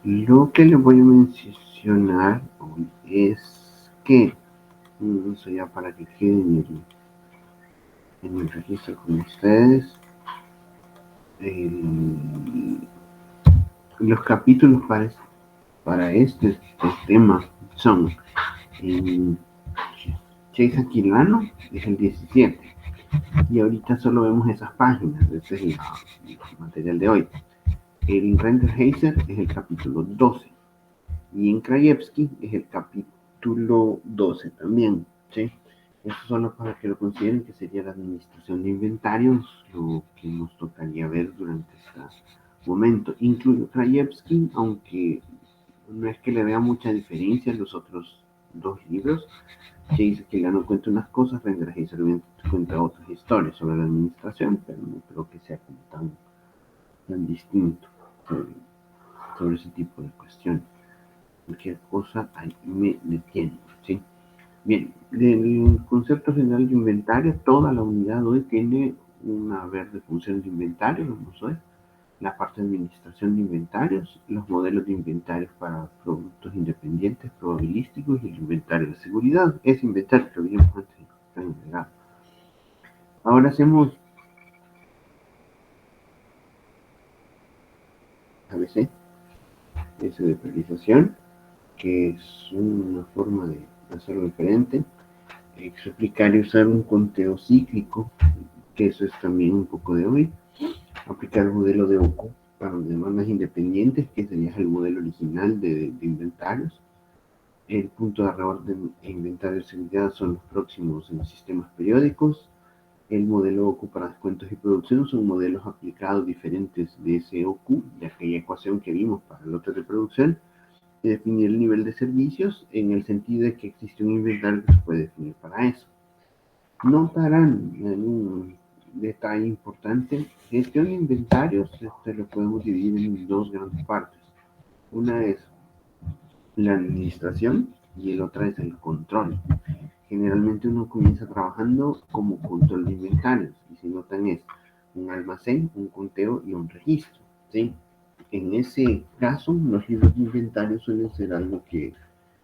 Lo que les voy a mencionar hoy es que, eso ya para que quede en el registro con ustedes, los capítulos para este tema son en Chase Aquilano, es el 17, y ahorita solo vemos esas páginas, ese es el material de hoy. En Renderhazer es el capítulo 12, y en Krajewski es el capítulo 12 también, ¿sí? Eso solo para que lo consideren, que sería la administración de inventarios, lo que nos tocaría ver durante este momento. Incluyo Krajewski, aunque no es que le vea mucha diferencia en los otros dos libros. Que dice que ya no cuenta unas cosas, Renderhazer cuenta otras historias sobre la administración, pero no creo que sea como tan distinto sobre ese tipo de cuestiones. Cualquier cosa ahí me detiene, ¿sí? Bien, del concepto general de inventario, toda la unidad hoy tiene una verde función de inventario, vamos a ver, la parte de administración de inventarios, los modelos de inventarios para productos independientes, probabilísticos y el inventario de seguridad. Ese inventario que vimos antes está entregado. Ahora hacemos ABC, S de priorización, que es una forma de hacerlo diferente. Explicar y usar un conteo cíclico, que eso es también un poco de hoy. Aplicar el modelo de OCO para demandas independientes, que sería el modelo original de inventarios. El punto de reorden e inventario de seguridad son los próximos en sistemas periódicos. El modelo OCU para descuentos y producción son modelos aplicados diferentes de ese OCU, de aquella ecuación que vimos para el lote de producción. Y definir el nivel de servicios en el sentido de que existe un inventario que se puede definir para eso. Notarán en un detalle importante, gestión de inventarios, lo podemos dividir en dos grandes partes. Una es la administración y el otra es el control. Generalmente uno comienza trabajando como control de inventarios, y si notan es un almacén, un conteo y un registro, ¿sí? En ese caso, los libros de inventario suelen ser algo que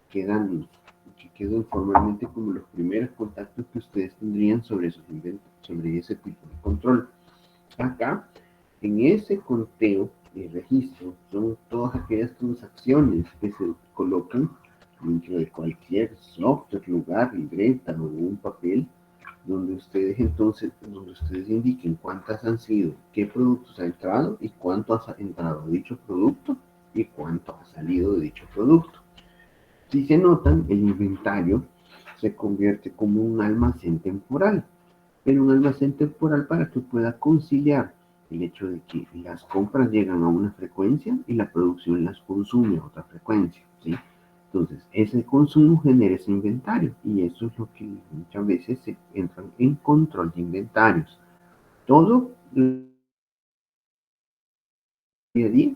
quedó informalmente como los primeros contactos que ustedes tendrían sobre ese tipo de control. Acá, en ese conteo y registro, son todas aquellas transacciones que se colocan dentro de cualquier software, lugar, libreta o un papel, donde ustedes indiquen cuántas han sido, qué productos ha entrado y cuánto ha entrado de dicho producto y cuánto ha salido de dicho producto. Si se notan, el inventario se convierte como un almacén temporal, pero un almacén temporal para que pueda conciliar el hecho de que las compras llegan a una frecuencia y la producción las consume a otra frecuencia, ¿sí? Entonces, ese consumo genera ese inventario y eso es lo que muchas veces se entra en control de inventarios. Todo el día a día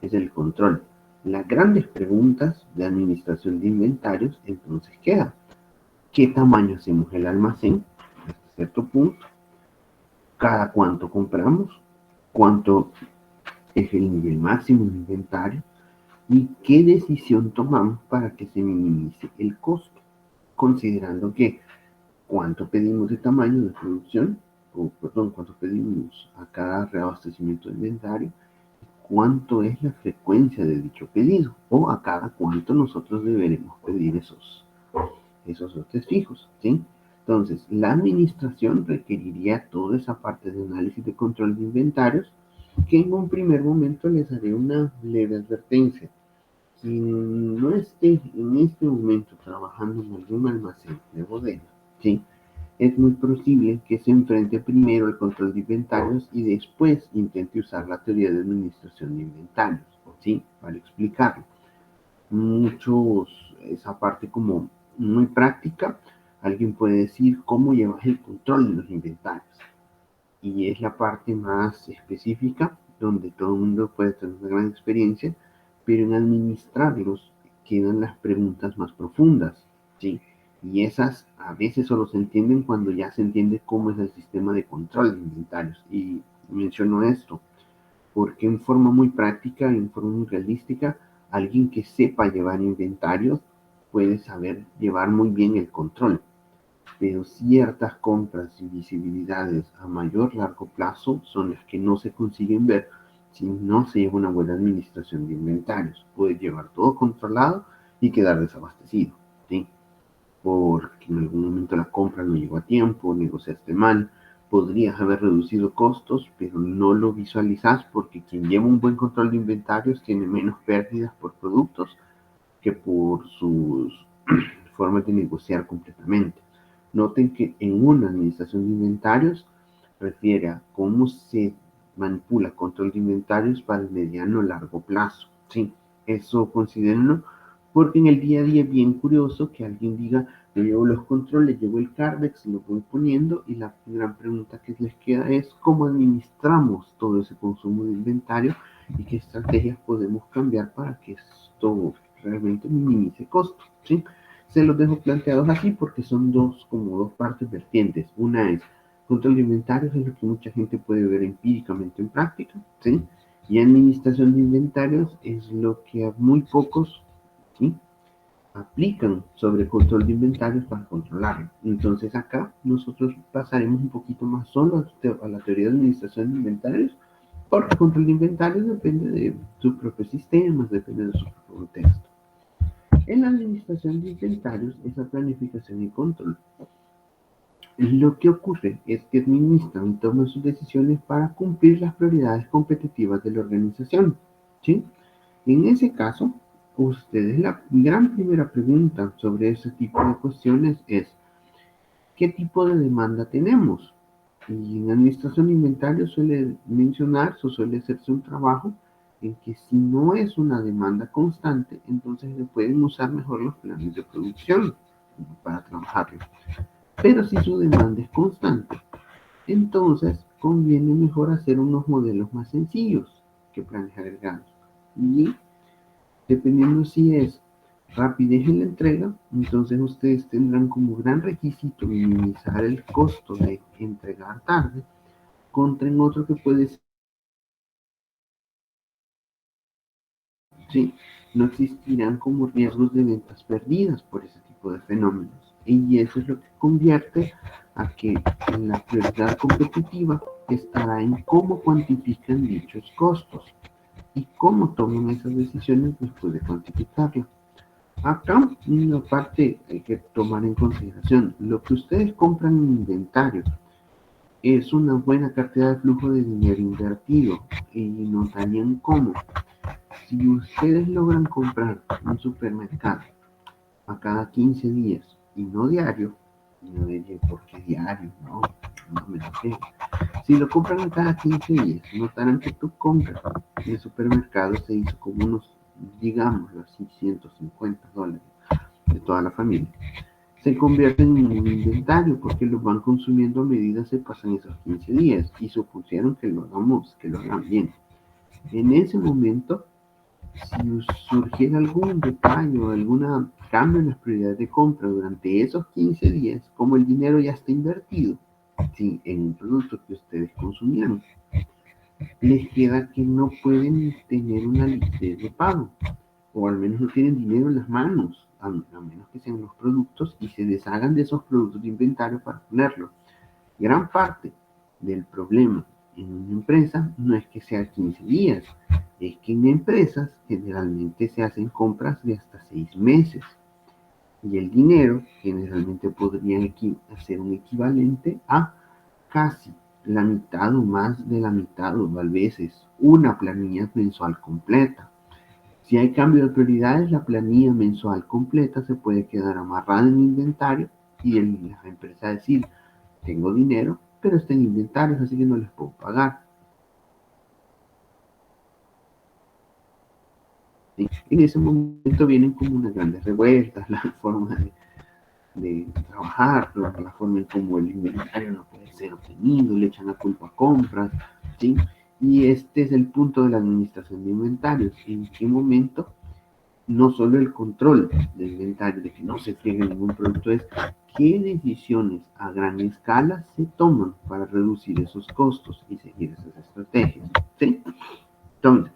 es el control. Las grandes preguntas de administración de inventarios entonces quedan. ¿Qué tamaño hacemos el almacén hasta cierto punto? ¿Cada cuánto compramos? ¿Cuánto es el nivel máximo de inventario? ¿Y qué decisión tomamos para que se minimice el costo? Considerando que cuánto pedimos de tamaño de producción, o perdón, cuánto pedimos a cada reabastecimiento de inventario, cuánto es la frecuencia de dicho pedido, o a cada cuánto nosotros deberemos pedir esos lotes fijos, ¿sí? Entonces, la administración requeriría toda esa parte de análisis de control de inventarios, que en un primer momento les haré una leve advertencia. Quien no esté en este momento trabajando en algún almacén de bodega, ¿sí? Es muy posible que se enfrente primero al control de inventarios y después intente usar la teoría de administración de inventarios, ¿sí? Para explicarlo. Esa parte como muy práctica, alguien puede decir cómo llevas el control de los inventarios. Y es la parte más específica, donde todo el mundo puede tener una gran experiencia, pero en administrarlos quedan las preguntas más profundas, ¿sí? Y esas a veces solo se entienden cuando ya se entiende cómo es el sistema de control de inventarios. Y menciono esto porque en forma muy práctica, en forma muy realística, Alguien que sepa llevar inventarios puede saber llevar muy bien el control, pero ciertas compras y visibilidades a mayor largo plazo son las que no se consiguen ver si no se lleva una buena administración de inventarios. Puedes llevar todo controlado y quedar desabastecido, ¿sí? Porque en algún momento la compra no llegó a tiempo, negociaste mal, podrías haber reducido costos, pero no lo visualizas porque quien lleva un buen control de inventarios tiene menos pérdidas por productos que por sus formas de negociar completamente. Noten que en una administración de inventarios refiere a cómo se manipula control de inventarios para el mediano o largo plazo. Sí, eso considérenlo porque en el día a día es bien curioso que alguien diga, yo llevo los controles, llevo el Cardex, lo voy poniendo y la gran pregunta que les queda es cómo administramos todo ese consumo de inventario y qué estrategias podemos cambiar para que esto realmente minimice costos, ¿sí? Se los dejo planteados así porque son como dos partes vertientes. Una es control de inventarios, es lo que mucha gente puede ver empíricamente en práctica, ¿sí? Y administración de inventarios es lo que a muy pocos, ¿sí?, aplican sobre control de inventarios para controlarlo. Entonces acá nosotros pasaremos un poquito más solo a la teoría de administración de inventarios, porque el control de inventarios depende de sus propios sistemas, depende de su propio contexto. En la administración de inventarios, esa planificación y control, lo que ocurre es que administran y toman sus decisiones para cumplir las prioridades competitivas de la organización, ¿sí? En ese caso, ustedes la gran primera pregunta sobre ese tipo de cuestiones es, ¿qué tipo de demanda tenemos? Y en administración de inventario suele mencionarse o suele hacerse un trabajo en que si no es una demanda constante, entonces se pueden usar mejor los planes de producción para trabajarlo. Pero si su demanda es constante, entonces conviene mejor hacer unos modelos más sencillos que planes agregados. Y dependiendo si es rapidez en la entrega, entonces ustedes tendrán como gran requisito minimizar el costo de entregar tarde contra en otro que puede ser, ¿sí? No existirán como riesgos de ventas perdidas por ese tipo de fenómenos. Y eso es lo que convierte a que la prioridad competitiva estará en cómo cuantifican dichos costos y cómo toman esas decisiones después de cuantificarlas. Acá, una parte hay que tomar en consideración, lo que ustedes compran en inventario es una buena cantidad de flujo de dinero invertido y notarían cómo, si ustedes logran comprar un supermercado a cada 15 días y no diario, no diré por qué diario, no me lo sé. Si lo compran a cada 15 días, notarán que tu compra de supermercado se hizo como unos, digámoslo así, $150 de toda la familia. Se convierten en un inventario porque los van consumiendo a medida se pasan esos 15 días y supusieron que lo hagan bien. En ese momento, si surgiera algún detalle o algún cambio en las prioridades de compra durante esos 15 días, como el dinero ya está invertido, ¿sí?, en un producto que ustedes consumieron, les queda que no pueden tener una liquidez de pago, o al menos no tienen dinero en las manos, a menos que sean los productos y se deshagan de esos productos de inventario para ponerlos. Gran parte del problema en una empresa no es que sea 15 días, es que en empresas generalmente se hacen compras de hasta 6 meses y el dinero generalmente podría ser un equivalente a casi la mitad o más de la mitad o a veces una planilla mensual completa. Si hay cambio de prioridades, la planilla mensual completa se puede quedar amarrada en inventario y la empresa decir, tengo dinero, pero está en inventarios, así que no les puedo pagar. En ese momento vienen como unas grandes revueltas, la forma de trabajar, la forma en cómo el inventario no puede ser obtenido, le echan la culpa a compras, ¿sí? Y este es el punto de la administración de inventarios, en qué momento no solo el control del inventario, de que no se friegue ningún producto, es qué decisiones a gran escala se toman para reducir esos costos y seguir esas estrategias, ¿sí? Entonces,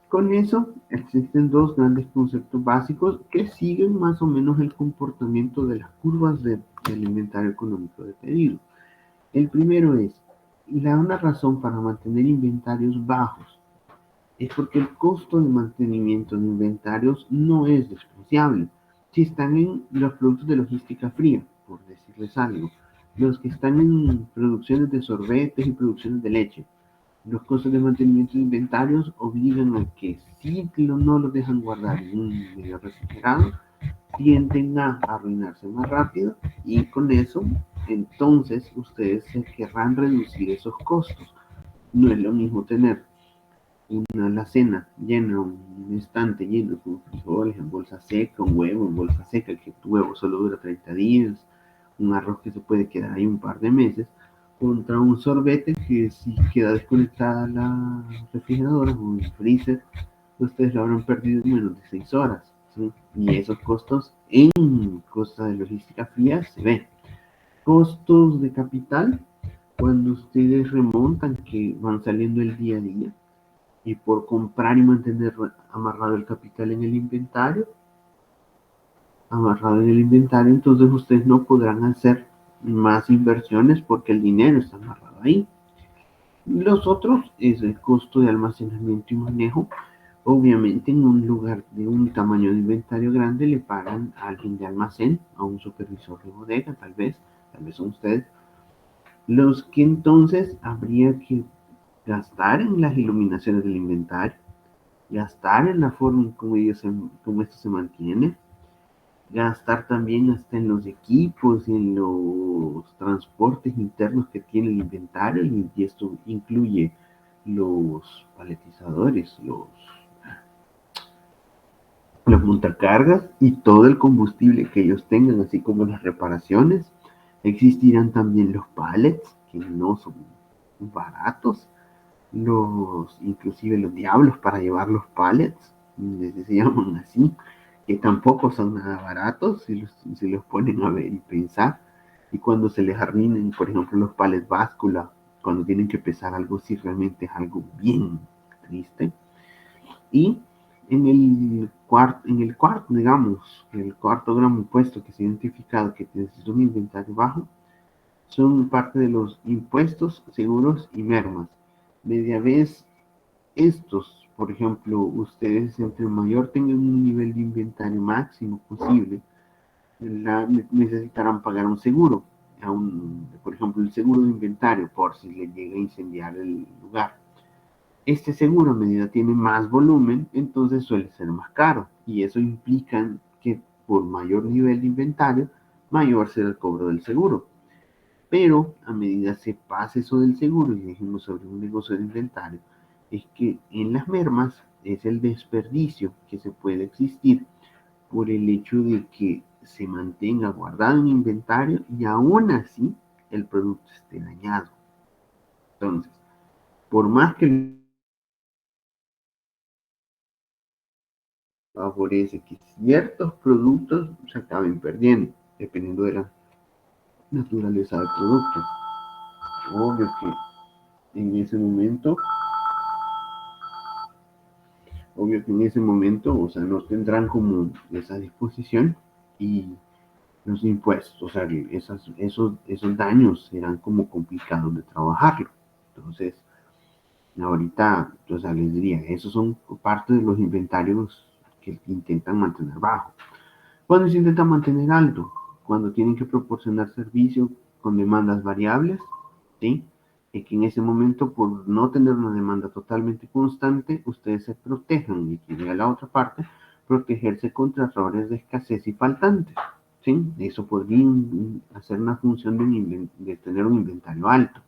Con eso existen dos grandes conceptos básicos que siguen más o menos el comportamiento de las curvas del inventario económico de pedido. El primero es, una razón para mantener inventarios bajos es porque el costo de mantenimiento de inventarios no es despreciable. Si están en los productos de logística fría, por decirles algo, los que están en producciones de sorbetes y producciones de leche, los costos de mantenimiento de inventarios obligan a que si no los dejan guardar en un medio refrigerado, tienden a arruinarse más rápido y con eso, entonces, ustedes se querrán reducir esos costos. No es lo mismo tener una alacena llena, un estante lleno con frijoles en bolsa seca, un huevo en bolsa seca, que tu huevo solo dura 30 días, un arroz que se puede quedar ahí un par de meses, contra un sorbete que si queda desconectada la refrigeradora o el freezer, ustedes lo habrán perdido en menos de 6 horas. ¿Sí? Y esos costos en costa de logística fría se ven. Costos de capital, cuando ustedes remontan que van saliendo el día a día, y por comprar y mantener amarrado el capital en el inventario, entonces ustedes no podrán hacer más inversiones porque el dinero está amarrado ahí. Los otros es el costo de almacenamiento y manejo. Obviamente en un lugar de un tamaño de inventario grande le pagan a alguien de almacén, a un supervisor de bodega, tal vez son ustedes, los que entonces habría que gastar en las iluminaciones del inventario, gastar en la forma en cómo esto se mantiene, gastar también hasta en los equipos y en los transportes internos que tiene el inventario, y esto incluye los paletizadores, los montacargas y todo el combustible que ellos tengan, así como las reparaciones. Existirán también los pallets, que no son baratos, inclusive los diablos para llevar los pallets, se llaman así, que tampoco son nada baratos si los ponen a ver y pensar. Y cuando se les arruinen, por ejemplo, los pallets báscula, cuando tienen que pesar algo, si realmente es algo bien triste. Y digamos, el cuarto gran impuesto que se ha identificado que necesita un inventario bajo, son parte de los impuestos, seguros y mermas. Media vez estos, por ejemplo, ustedes entre mayor tengan un nivel de inventario máximo posible, necesitarán pagar un seguro, por ejemplo, el seguro de inventario por si le llega a incendiar el lugar. Este seguro, a medida tiene más volumen, entonces suele ser más caro, y eso implica que por mayor nivel de inventario, mayor será el cobro del seguro. Pero a medida se pase eso del seguro y dejemos sobre un negocio de inventario, es que en las mermas es el desperdicio que se puede existir por el hecho de que se mantenga guardado en inventario y aún así el producto esté dañado. Entonces, por más que favorece que ciertos productos se acaben perdiendo, dependiendo de la naturaleza del producto. Obvio que en ese momento o sea, no tendrán como esa disposición y los impuestos, o sea, esos daños serán como complicados de trabajarlo. Entonces, ahorita, o sea, les diría, esos son parte de los inventarios que intentan mantener bajo. Cuando se intenta mantener alto, cuando tienen que proporcionar servicio con demandas variables, ¿sí? Y que en ese momento, por no tener una demanda totalmente constante, ustedes se protejan, y que llega la otra parte, protegerse contra errores de escasez y faltantes, ¿sí? Eso podría hacer una función de tener un inventario alto.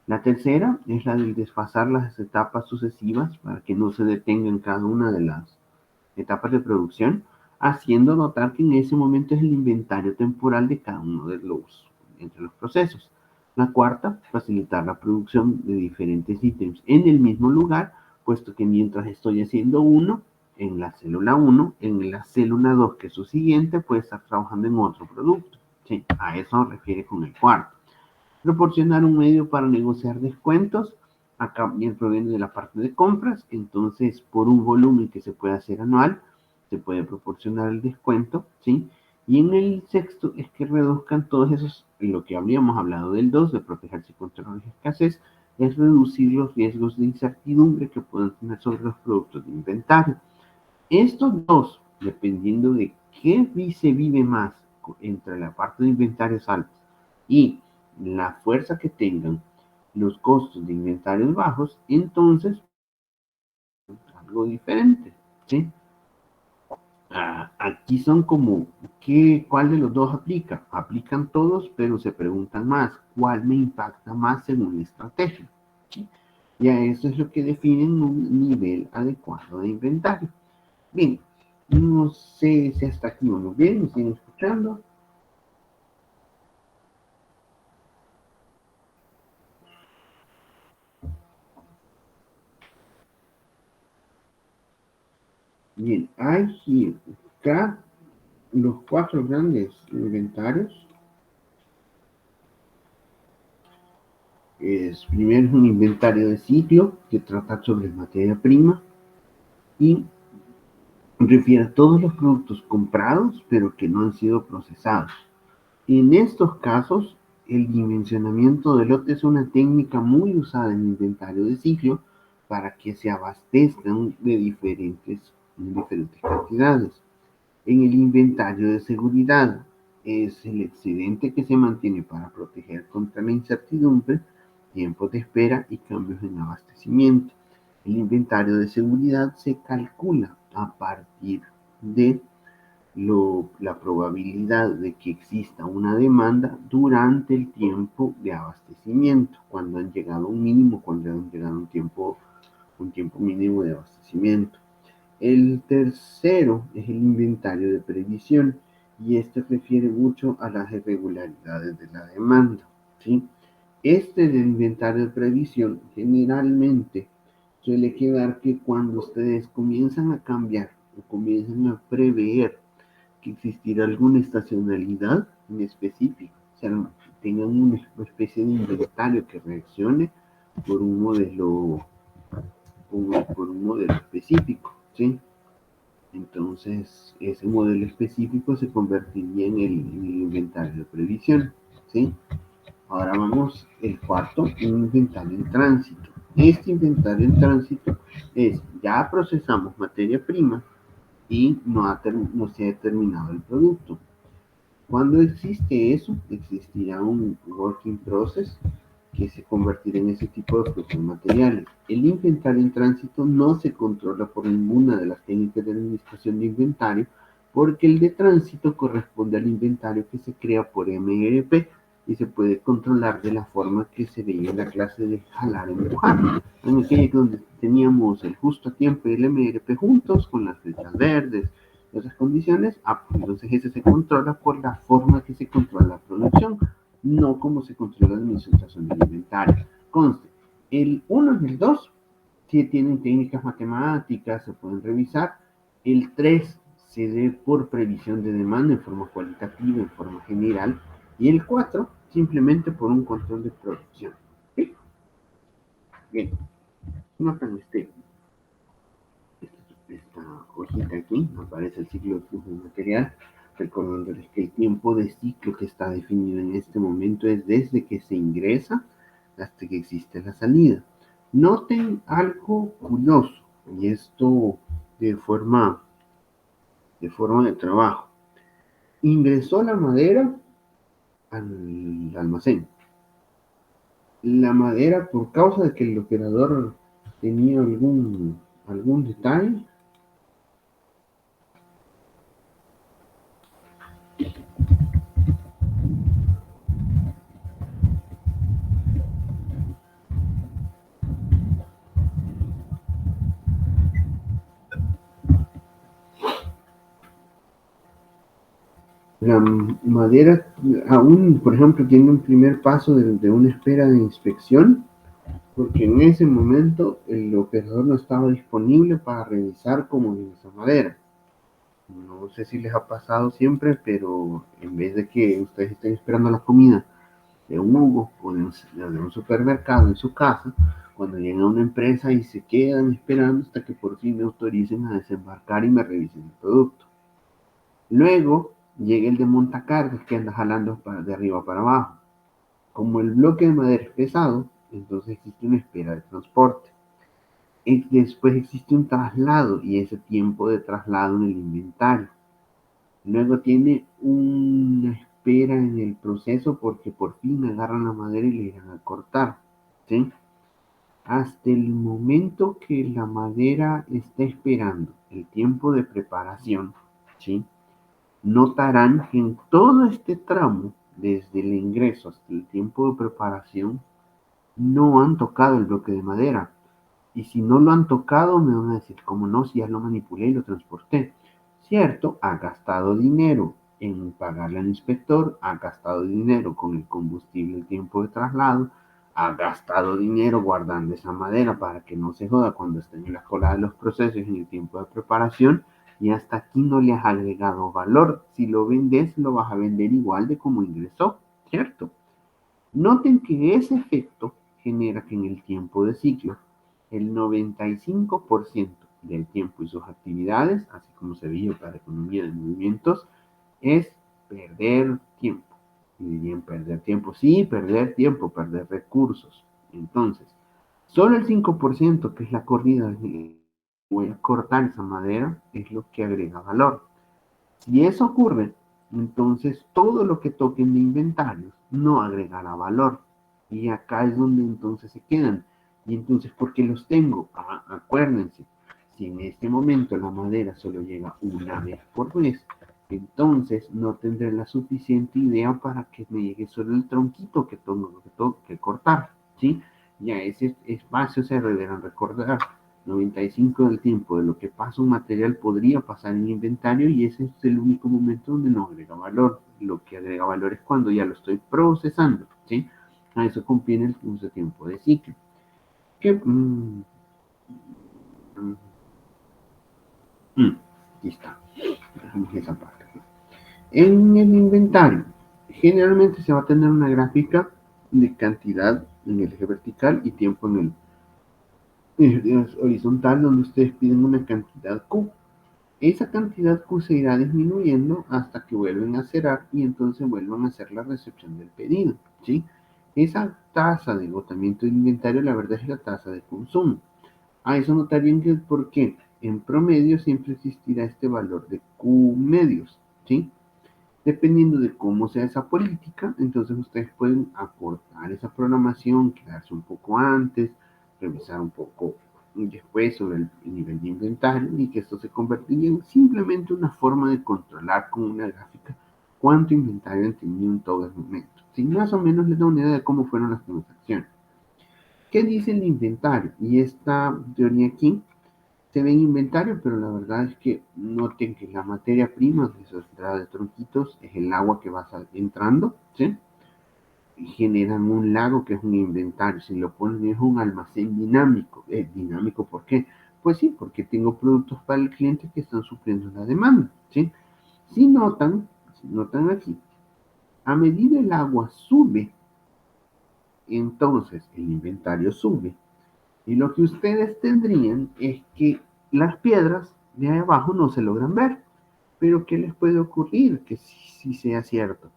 La tercera es la del desfasar las etapas sucesivas para que no se detenga en cada una de las etapas de producción, haciendo notar que en ese momento es el inventario temporal de cada uno entre los procesos. La cuarta, facilitar la producción de diferentes ítems en el mismo lugar, puesto que mientras estoy haciendo uno, en la célula 1, en la célula 2, que es su siguiente, puede estar trabajando en otro producto. Sí, a eso refiere con el cuarto. Proporcionar un medio para negociar descuentos, acá bien proviene de la parte de compras, entonces por un volumen que se puede hacer anual, se puede proporcionar el descuento, ¿sí? Y en el sexto es que reduzcan todos esos, lo que habíamos hablado del 2, de protegerse contra la escasez, es reducir los riesgos de incertidumbre que pueden tener sobre los productos de inventario. Estos dos, dependiendo de qué se vive más entre la parte de inventarios altos y la fuerza que tengan los costos de inventarios bajos, entonces algo diferente, ¿sí? Aquí son como, ¿cuál de los dos aplica? Aplican todos, pero se preguntan más, ¿cuál me impacta más según la estrategia? ¿Sí? Y a eso es lo que definen un nivel adecuado de inventario. Bien, no sé si hasta aquí vamos bien, ¿me siguen escuchando? Bien, hay acá los cuatro grandes inventarios. Primero es un inventario de ciclo que trata sobre materia prima y refiere a todos los productos comprados pero que no han sido procesados. En estos casos, el dimensionamiento de lote es una técnica muy usada en inventario de ciclo para que se abastezcan de diferentes cantidades. En el inventario de seguridad es el excedente que se mantiene para proteger contra la incertidumbre, tiempos de espera y cambios en abastecimiento. El inventario de seguridad se calcula a partir de la probabilidad de que exista una demanda durante el tiempo de abastecimiento, cuando han llegado a un mínimo, cuando han llegado a un tiempo mínimo de abastecimiento. El tercero es el inventario de previsión y este refiere mucho a las irregularidades de la demanda, ¿sí? Este del inventario de previsión generalmente suele quedar que cuando ustedes comienzan a cambiar o comienzan a prever que existirá alguna estacionalidad en específico, o sea, tengan una especie de inventario que reaccione por un modelo, por un modelo específico, ¿sí? Entonces, ese modelo específico se convertiría en el inventario de previsión, ¿sí? Ahora vamos, el cuarto, un inventario en tránsito. Este inventario en tránsito es, ya procesamos materia prima y no se ha terminado el producto. Cuando existe eso, existirá un working process que se convertirá en ese tipo de productos materiales. El inventario en tránsito no se controla por ninguna de las técnicas de administración de inventario, porque el de tránsito corresponde al inventario que se crea por MRP y se puede controlar de la forma que se veía en la clase de jalar y empujar, en aquella donde teníamos el justo a tiempo y el MRP juntos con las flechas verdes, esas condiciones, entonces ese se controla por la forma que se controla la producción, no como se controla la administración del inventario. Conste, el 1 y el 2 sí tienen técnicas matemáticas, se pueden revisar. El 3 se dé por previsión de demanda en forma cualitativa, en forma general. Y el 4 simplemente por un control de producción. ¿Sí? Bien, notan esta hojita aquí, aparece el ciclo de flujo de material, recordándoles que el tiempo de ciclo que está definido en este momento es desde que se ingresa hasta que existe la salida. Noten algo curioso, y esto de forma de trabajo. Ingresó la madera al almacén. La madera, por causa de que el operador tenía algún detalle, la madera aún, por ejemplo, tiene un primer paso de una espera de inspección, porque en ese momento el operador no estaba disponible para revisar cómo viene esa madera. No sé si les ha pasado siempre, pero en vez de que ustedes estén esperando la comida de un Hugo o de un supermercado en su casa, cuando llegan a una empresa y se quedan esperando hasta que por fin me autoricen a desembarcar y me revisen el producto. Luego llega el de montacargas que anda jalando de arriba para abajo. Como el bloque de madera es pesado, entonces existe una espera de transporte. Y después existe un traslado y ese tiempo de traslado en el inventario. Luego tiene una espera en el proceso porque por fin agarran la madera y le irán a cortar. ¿Sí? Hasta el momento que la madera está esperando el tiempo de preparación, ¿sí? Notarán que en todo este tramo, desde el ingreso hasta el tiempo de preparación, no han tocado el bloque de madera. Y si no lo han tocado, me van a decir, ¿cómo no? Si ya lo manipulé y lo transporté. Cierto, ha gastado dinero en pagarle al inspector, ha gastado dinero con el combustible, el tiempo de traslado, ha gastado dinero guardando esa madera para que no se joda cuando estén en la cola de los procesos en el tiempo de preparación y hasta aquí no le has agregado valor. Si lo vendes, lo vas a vender igual de como ingresó, ¿cierto? Noten que ese efecto genera que en el tiempo de ciclo, el 95% del tiempo y sus actividades, así como se veía para la economía de movimientos, es perder tiempo. Y dirían perder tiempo, sí, perder tiempo, perder recursos. Entonces, solo el 5%, que es la corrida de voy a cortar esa madera, es lo que agrega valor. Si eso ocurre, entonces todo lo que toquen de inventarios no agregará valor. Y acá es donde entonces se quedan. Y entonces, ¿por qué los tengo? Acuérdense, si en este momento la madera solo llega una vez por mes, entonces no tendré la suficiente idea para que me llegue solo el tronquito que tengo que cortar. ¿Sí? Ya ese espacio se deberán recordar 95 del tiempo de lo que pasa un material podría pasar en inventario y ese es el único momento donde no agrega valor. Lo que agrega valor es cuando ya lo estoy procesando, ¿sí? A eso conviene el uso de tiempo de ciclo. Que, aquí está. Dejamos esa parte. En el inventario, generalmente se va a tener una gráfica de cantidad en el eje vertical y tiempo en el horizontal donde ustedes piden una cantidad Q. Esa cantidad Q se irá disminuyendo hasta que vuelven a cerrar y entonces vuelvan a hacer la recepción del pedido, ¿sí? Esa tasa de agotamiento del inventario, la verdad es la tasa de consumo. Eso notar bien que es porque en promedio siempre existirá este valor de Q medios, ¿sí? Dependiendo de cómo sea esa política, entonces ustedes pueden aportar esa programación, quedarse un poco antes, revisar un poco después sobre el nivel de inventario y que esto se convertiría en simplemente una forma de controlar con una gráfica cuánto inventario han tenido en todo el momento. Si más o menos les da una idea de cómo fueron las transacciones. ¿Qué dice el inventario? Y esta teoría aquí se ve en inventario, pero la verdad es que noten que la materia prima de su entrada de tronquitos es el agua que va entrando, ¿sí? Y generan un lago que es un inventario. Si lo ponen es un almacén dinámico. ¿Dinámico por qué? Pues sí, porque tengo productos para el cliente que están supliendo la demanda, ¿sí? Si notan aquí, a medida el agua sube, entonces el inventario sube. Y lo que ustedes tendrían es que las piedras de ahí abajo no se logran ver. Pero ¿qué les puede ocurrir? Que si sea cierto.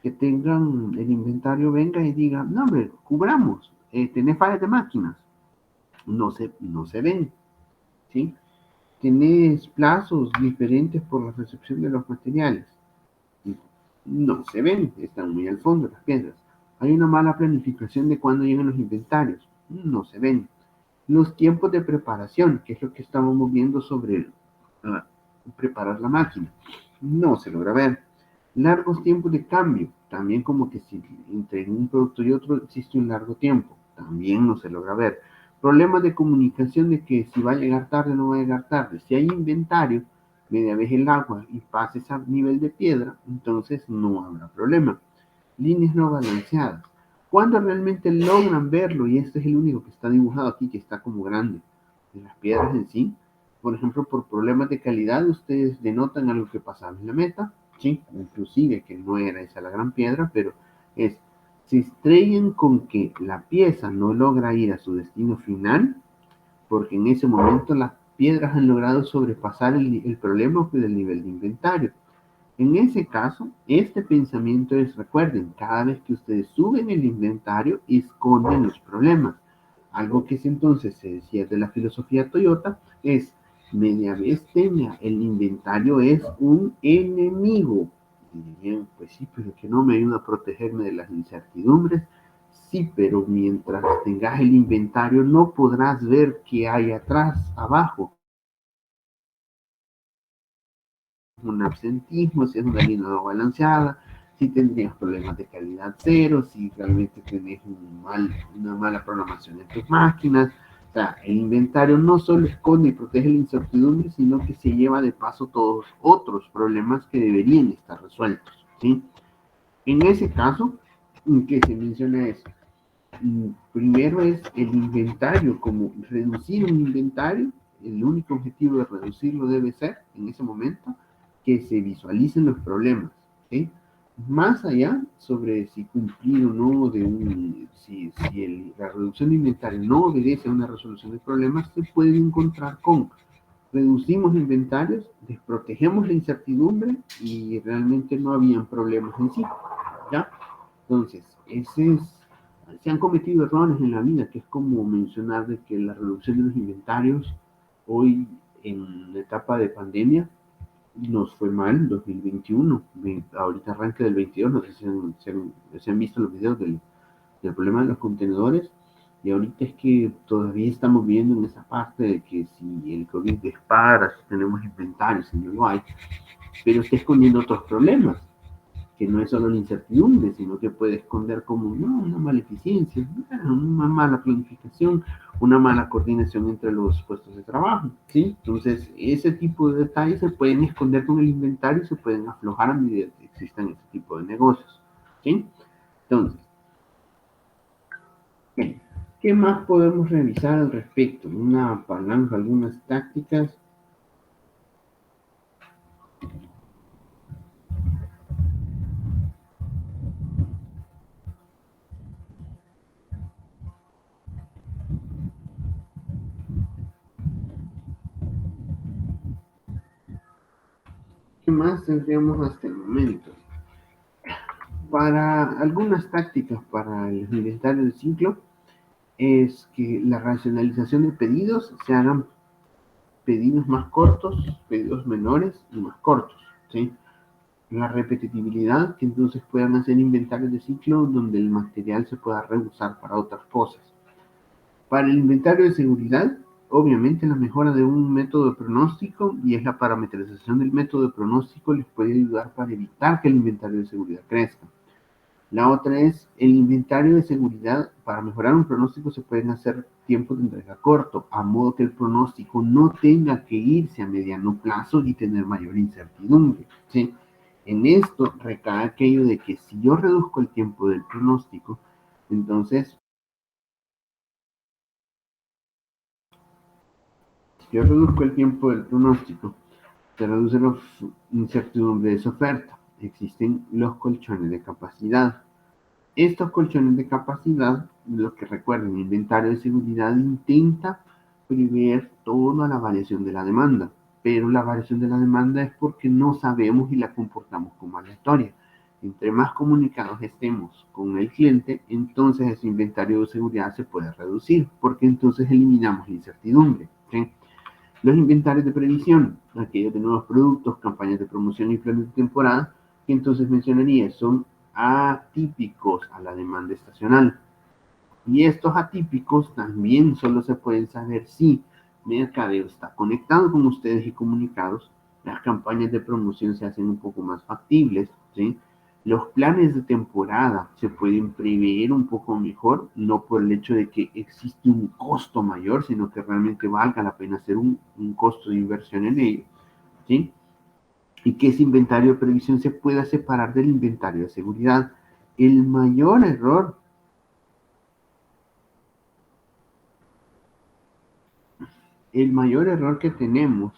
Que tengan el inventario, venga y diga, no hombre, cubramos, tenés fallas de máquinas. No se ven, ¿sí? Tenés plazos diferentes por la recepción de los materiales. No se ven, están muy al fondo las piedras. Hay una mala planificación de cuándo llegan los inventarios. No se ven. Los tiempos de preparación, que es lo que estábamos viendo sobre preparar la máquina, no se logra ver. Largos tiempos de cambio, también como que si entre un producto y otro existe un largo tiempo, también no se logra ver. Problemas de comunicación de que si va a llegar tarde o no va a llegar tarde. Si hay inventario, media vez el agua y pasa ese nivel de piedra, entonces no habrá problema. Líneas no balanceadas. Cuando realmente logran verlo, y este es el único que está dibujado aquí, que está como grande, de las piedras en sí, por ejemplo, por problemas de calidad, ustedes denotan algo que pasaba en la meta, ¿sí? Inclusive que no era esa la gran piedra, pero es se estrellan con que la pieza no logra ir a su destino final, porque en ese momento las piedras han logrado sobrepasar el problema del nivel de inventario. En ese caso, este pensamiento es, recuerden, cada vez que ustedes suben el inventario, esconden los problemas. Algo que entonces se decía de la filosofía Toyota es, media vez tenga, el inventario es un enemigo. Y dirían, pues sí, pero que no me ayuda a protegerme de las incertidumbres. Sí, pero mientras tengas el inventario no podrás ver qué hay atrás, abajo. Un absentismo, si es una línea no balanceada, si tendrías problemas de calidad cero, si realmente tenés una mala programación en tus máquinas. O sea, el inventario no solo esconde y protege la incertidumbre, sino que se lleva de paso todos otros problemas que deberían estar resueltos. ¿Sí? En ese caso, que se menciona es, primero es el inventario, como reducir un inventario, el único objetivo de reducirlo debe ser, en ese momento, que se visualicen los problemas, ¿sí? Más allá sobre si cumplir o no si la reducción de inventario no obedece a una resolución de problemas, se puede encontrar con reducimos inventarios, desprotegemos la incertidumbre y realmente no habían problemas en sí, ¿ya? Entonces, se han cometido errores en la vida, que es como mencionar de que la reducción de los inventarios hoy en la etapa de pandemia nos fue mal en 2021, ahorita arranca del 22, no sé si han visto los videos del problema de los contenedores, y ahorita es que todavía estamos viendo en esa parte de que si el COVID dispara, si tenemos inventarios, si no lo hay, pero está escondiendo otros problemas, que no es solo la incertidumbre, sino que puede esconder como una mala eficiencia, una mala planificación, una mala coordinación entre los puestos de trabajo, ¿sí? Entonces, ese tipo de detalles se pueden esconder con el inventario y se pueden aflojar a medida que existan este tipo de negocios, ¿sí? Entonces, ¿qué más podemos revisar al respecto? Una palanca, algunas tácticas. ¿Qué más tendríamos hasta el momento? Para algunas tácticas para el inventario de ciclo, es que la racionalización de pedidos se hagan pedidos más cortos, pedidos menores y más cortos, ¿sí? La repetitividad, que entonces puedan hacer inventarios de ciclo donde el material se pueda reusar para otras cosas. Para el inventario de seguridad, obviamente la mejora de un método de pronóstico y es la parametrización del método de pronóstico les puede ayudar para evitar que el inventario de seguridad crezca. La otra es el inventario de seguridad. Para mejorar un pronóstico se pueden hacer tiempos de entrega corto, a modo que el pronóstico no tenga que irse a mediano plazo y tener mayor incertidumbre, ¿sí? En esto recae aquello de que si yo reduzco el tiempo del pronóstico, entonces, si yo reduzco el tiempo del pronóstico, se reduce la incertidumbre de su oferta. Existen los colchones de capacidad. Estos colchones de capacidad, los que recuerden, el inventario de seguridad intenta prever toda la variación de la demanda, pero la variación de la demanda es porque no sabemos y la comportamos como aleatoria. Entre más comunicados estemos con el cliente, entonces ese inventario de seguridad se puede reducir, porque entonces eliminamos la incertidumbre, ¿sí? Los inventarios de previsión, aquellos de nuevos productos, campañas de promoción y planes de temporada, que entonces mencionaría, son atípicos a la demanda estacional. Y estos atípicos también solo se pueden saber si Mercadeo está conectado con ustedes y comunicados. Las campañas de promoción se hacen un poco más factibles, ¿sí? Los planes de temporada se pueden prever un poco mejor, no por el hecho de que existe un costo mayor, sino que realmente valga la pena hacer un costo de inversión en ello, ¿sí? Y que ese inventario de previsión se pueda separar del inventario de seguridad. El mayor error, el mayor error que tenemos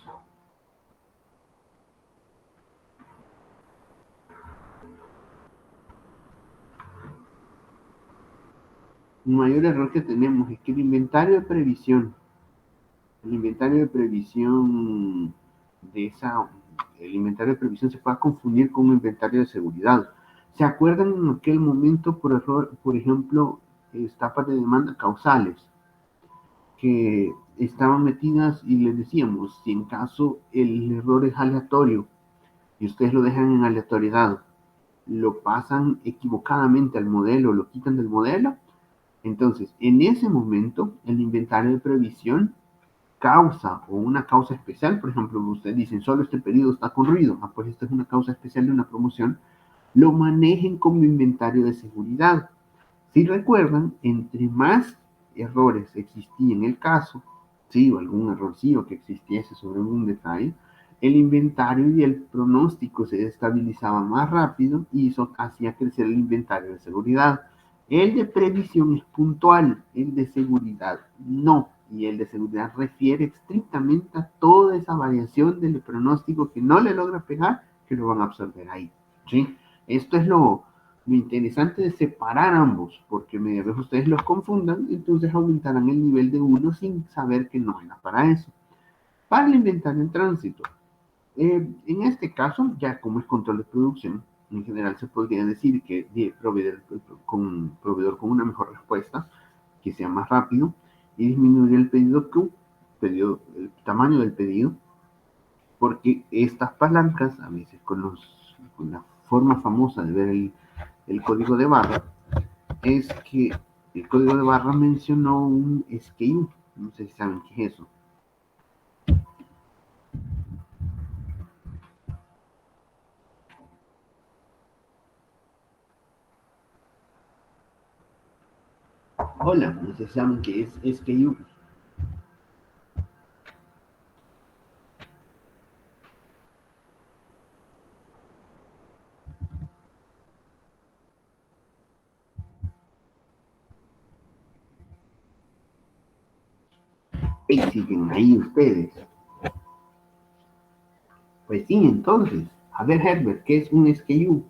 El mayor error que tenemos es que el inventario de previsión de esa, el inventario de previsión se puede confundir con un inventario de seguridad. ¿Se acuerdan en aquel momento, por error, por ejemplo, etapas de demanda causales que estaban metidas y les decíamos, si en caso el error es aleatorio y ustedes lo dejan en aleatoriedad, lo pasan equivocadamente al modelo, lo quitan del modelo, entonces en ese momento el inventario de previsión causa o una causa especial, por ejemplo, ustedes dicen solo este pedido está con ruido, pues esta es una causa especial de una promoción, lo manejen como inventario de seguridad. Si recuerdan, entre más errores existía en el caso, sí, o algún errorcillo que existiese sobre algún detalle, el inventario y el pronóstico se estabilizaba más rápido y eso hacía crecer el inventario de seguridad. El de previsión es puntual, el de seguridad no. Y el de seguridad refiere estrictamente a toda esa variación del pronóstico que no le logra pegar, que lo van a absorber ahí. ¿Sí? Esto es lo interesante de separar ambos, porque media vez ustedes los confundan, entonces aumentarán el nivel de uno sin saber que no era para eso. Para el inventario en tránsito, en este caso, ya como es control de producción, en general se podría decir que proveedor con una mejor respuesta, que sea más rápido, y disminuir el pedido Q, el tamaño del pedido, porque estas palancas, a veces con la forma famosa de ver el código de barra, es que el código de barra mencionó un SKU. No sé si saben qué es eso. Hola, no sé si saben qué es SKU. Y siguen ahí ustedes. Pues sí, entonces, a ver, Herbert, ¿qué es un SKU?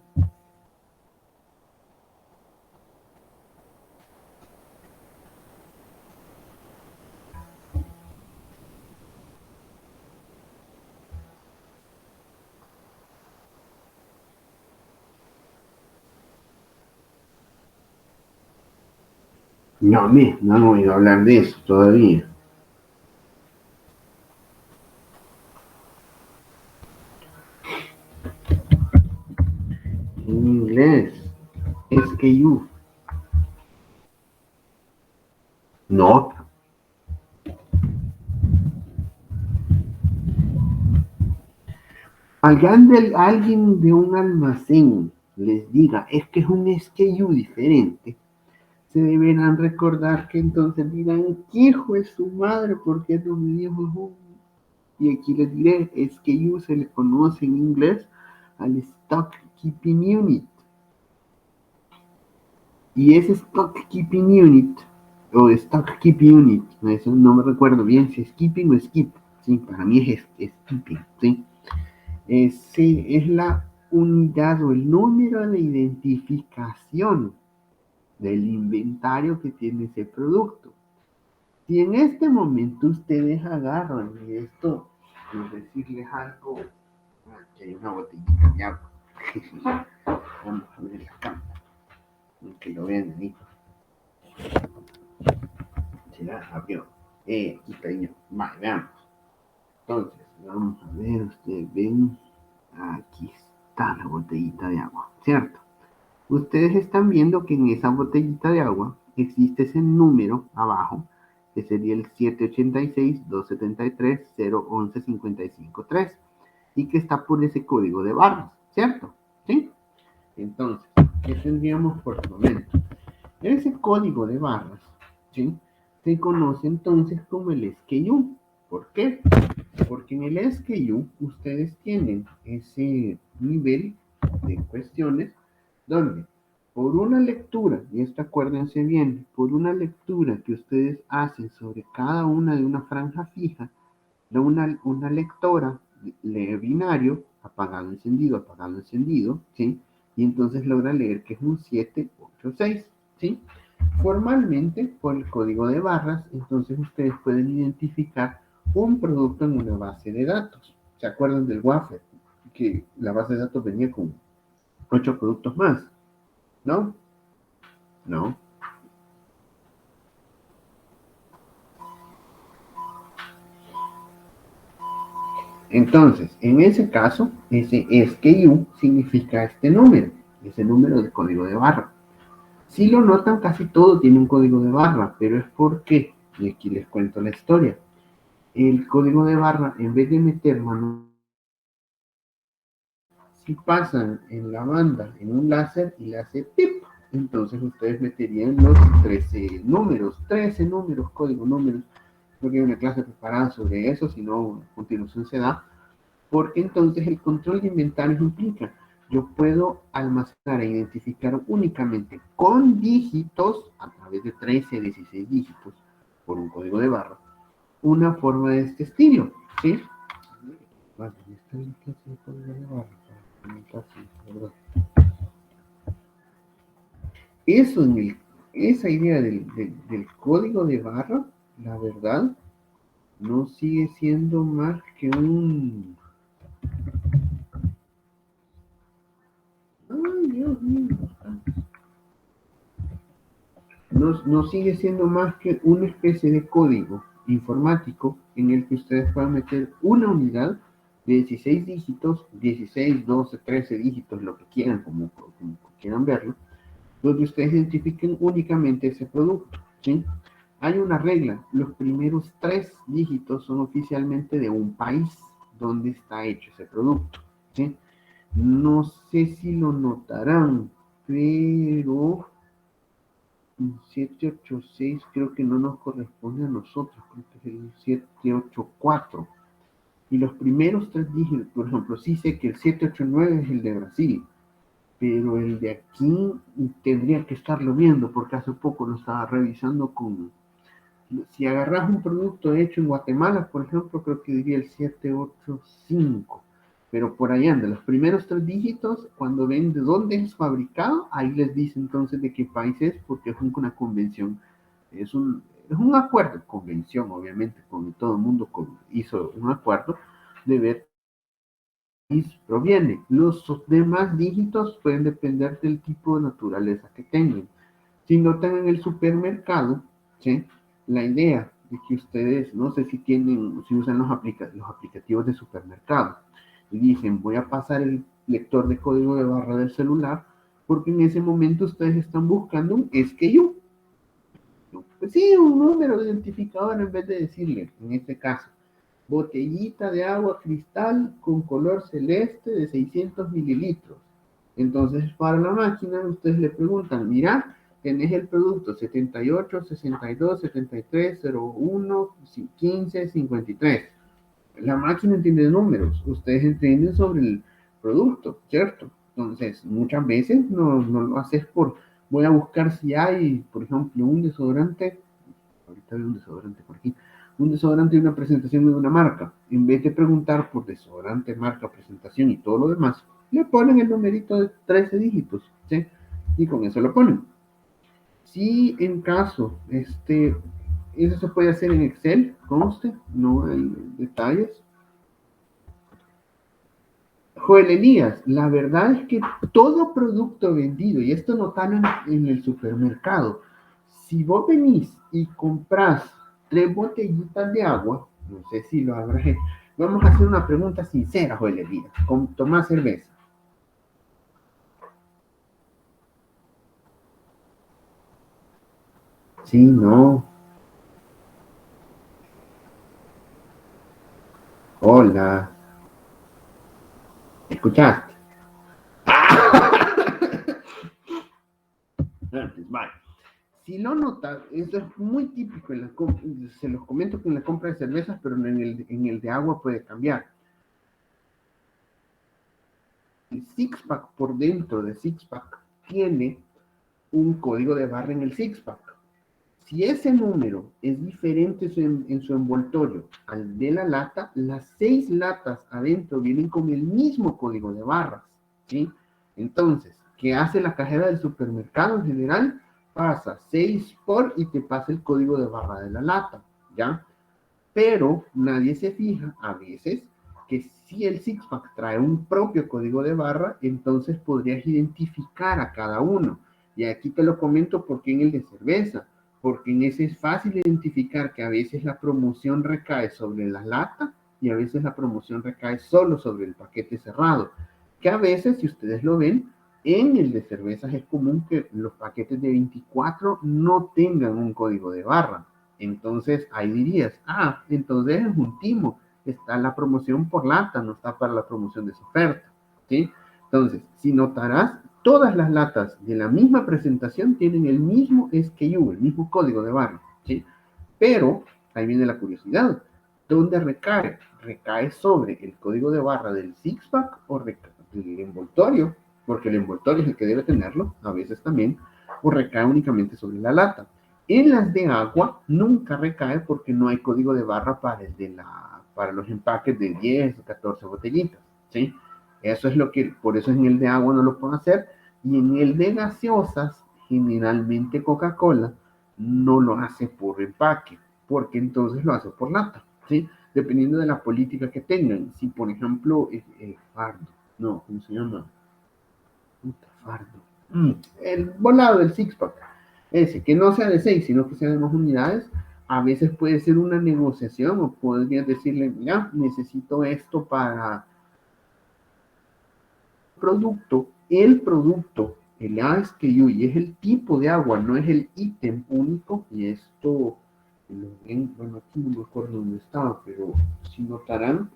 No, no han oído hablar de eso todavía. En inglés, SKU. No. Alguien de un almacén les diga, es que es un SKU diferente, se deberán recordar que entonces dirán, hijo de su madre, porque no me dijo? Y aquí les diré, SKU se le conoce en inglés al Stock Keeping Unit. Y ese Stock Keeping Unit, o Stock Keeping Unit, eso no me recuerdo bien si es Keeping o Skip, ¿sí? Para mí es Keeping, ¿sí? Es la unidad o el número de identificación del inventario que tiene ese producto. Si en este momento ustedes agarran y esto, por decirles algo, aquí hay una botellita de agua. Vamos a ver la cámara, que lo vean ahí. Se la abrió. Aquí está yo. Vale, veamos. Entonces, vamos a ver, ustedes ven, aquí está la botellita de agua, ¿cierto? Ustedes están viendo que en esa botellita de agua existe ese número abajo, que sería el 786-273-011-55-3, y que está por ese código de barras, ¿cierto? ¿Sí? Entonces, ¿qué tendríamos por el momento? Ese código de barras, ¿sí? Se conoce entonces como el SKU. ¿Por qué? Porque en el SKU ustedes tienen ese nivel de cuestiones donde por una lectura, y esto acuérdense bien, por una lectura que ustedes hacen sobre cada una de una franja fija, una lectora lee binario, apagado, encendido, ¿sí? Y entonces logra leer que es un 7, 8, 6, ¿sí? Formalmente, por el código de barras, entonces ustedes pueden identificar un producto en una base de datos. ¿Se acuerdan del wafer? Que la base de datos venía con 8 productos más, ¿no? No. Entonces, en ese caso, ese SKU significa este número, ese número de código de barra. Si lo notan, casi todo tiene un código de barra, pero es porque, y aquí les cuento la historia, el código de barra, en vez de meter manualmente, si pasan en la banda en un láser y le hace pip, entonces ustedes meterían los 13 números, código números. Creo que hay una clase preparada sobre eso, si no, a continuación se da, porque entonces el control de inventario implica, yo puedo almacenar e identificar únicamente con dígitos, a través de 13, 16 dígitos, por un código de barra, una forma de este estilo, ¿sí? Vale, esta es la clase de código de barra, ¿verdad? Eso esa idea del código de barra, la verdad, no sigue siendo más que un... Ay, Dios mío. No sigue siendo más que una especie de código informático en el que ustedes puedan meter una unidad de 16 dígitos, 16, 12, 13 dígitos, lo que quieran, como quieran verlo, donde ustedes identifiquen únicamente ese producto, ¿sí? Hay una regla, los primeros 3 dígitos son oficialmente de un país donde está hecho ese producto, ¿sí? No sé si lo notarán, pero 786 creo que no nos corresponde a nosotros, creo que es el 784. Y los primeros 3 dígitos, por ejemplo, sí sé que el 789 es el de Brasil, pero el de aquí tendría que estarlo viendo porque hace poco lo estaba revisando con... Si agarras un producto hecho en Guatemala, por ejemplo, creo que diría el 785. Pero por ahí anda, los primeros 3 dígitos, cuando ven de dónde es fabricado, ahí les dice entonces de qué país es, porque es una convención, es un acuerdo, convención, obviamente, con todo el mundo hizo un acuerdo de ver proviene. Los demás dígitos pueden depender del tipo de naturaleza que tengan. Si notan en el supermercado, ¿sí? La idea de que ustedes, no sé si usan los aplicativos de supermercado y dicen, voy a pasar el lector de código de barra del celular, porque en ese momento ustedes están buscando un SKU. Pues sí, un número identificador en vez de decirle, en este caso, botellita de agua cristal con color celeste de 600 mililitros. Entonces, para la máquina, ustedes le preguntan, mira, tenés el producto 78, 62, 73, 01, 15, 53. La máquina entiende números, ustedes entienden sobre el producto, ¿cierto? Entonces, muchas veces no lo haces voy a buscar si hay, por ejemplo, un desodorante, ahorita veo un desodorante por aquí, un desodorante y una presentación de una marca. En vez de preguntar por desodorante, marca, presentación y todo lo demás, le ponen el numerito de 13 dígitos, ¿sí? Y con eso lo ponen. Si en caso, eso se puede hacer en Excel, conste, no hay detalles. Joel Elías, la verdad es que todo producto vendido, y esto notan en el supermercado, si vos venís y comprás 3 botellitas de agua, no sé si lo habrás hecho, vamos a hacer una pregunta sincera, Joel Elías, ¿tomás cerveza? Sí, no. Hola. ¿Escuchaste? Antes, vale. Si lo notas, eso es muy típico, se los comento que en la compra de cervezas, pero en el de agua puede cambiar. El six-pack por dentro de six-pack tiene un código de barra en el six-pack. Si ese número es diferente en su envoltorio al de la lata, las 6 latas adentro vienen con el mismo código de barras, ¿sí? Entonces, ¿qué hace la cajera del supermercado en general? pasa 6 por y te pasa el código de barra de la lata, ¿ya? Pero nadie se fija a veces que si el six-pack trae un propio código de barra, entonces podrías identificar a cada uno. Y aquí te lo comento porque en el de cerveza, porque en ese es fácil identificar que a veces la promoción recae sobre la lata y a veces la promoción recae solo sobre el paquete cerrado. Que a veces, si ustedes lo ven, en el de cervezas es común que los paquetes de 24 no tengan un código de barra. Entonces ahí dirías, entonces es un timo, está la promoción por lata, no está para la promoción de su oferta, ¿sí? Entonces, si notarás, todas las latas de la misma presentación tienen el mismo SKU, el mismo código de barra, ¿sí? Pero, ahí viene la curiosidad, ¿dónde recae? ¿Recae sobre el código de barra del six-pack o recae del envoltorio? Porque el envoltorio es el que debe tenerlo, a veces también, o recae únicamente sobre la lata. En las de agua nunca recae porque no hay código de barra para los empaques de 10 o 14 botellitas, ¿sí? Eso es lo que, por eso en el de agua no lo pueden hacer. Y en el de gaseosas, generalmente Coca-Cola no lo hace por empaque, porque entonces lo hace por lata, ¿sí? Dependiendo de la política que tengan. Si, por ejemplo, Fardo, no, ¿cómo se llama? Puta, Fardo. El volado del six-pack, ese, que no sea de 6, sino que sea de más unidades, a veces puede ser una negociación o podrías decirle, mira, necesito esto para producto, el SKU, y es el tipo de agua, no es el ítem único, y esto, bueno, aquí no me acuerdo dónde estaba, pero si notarán,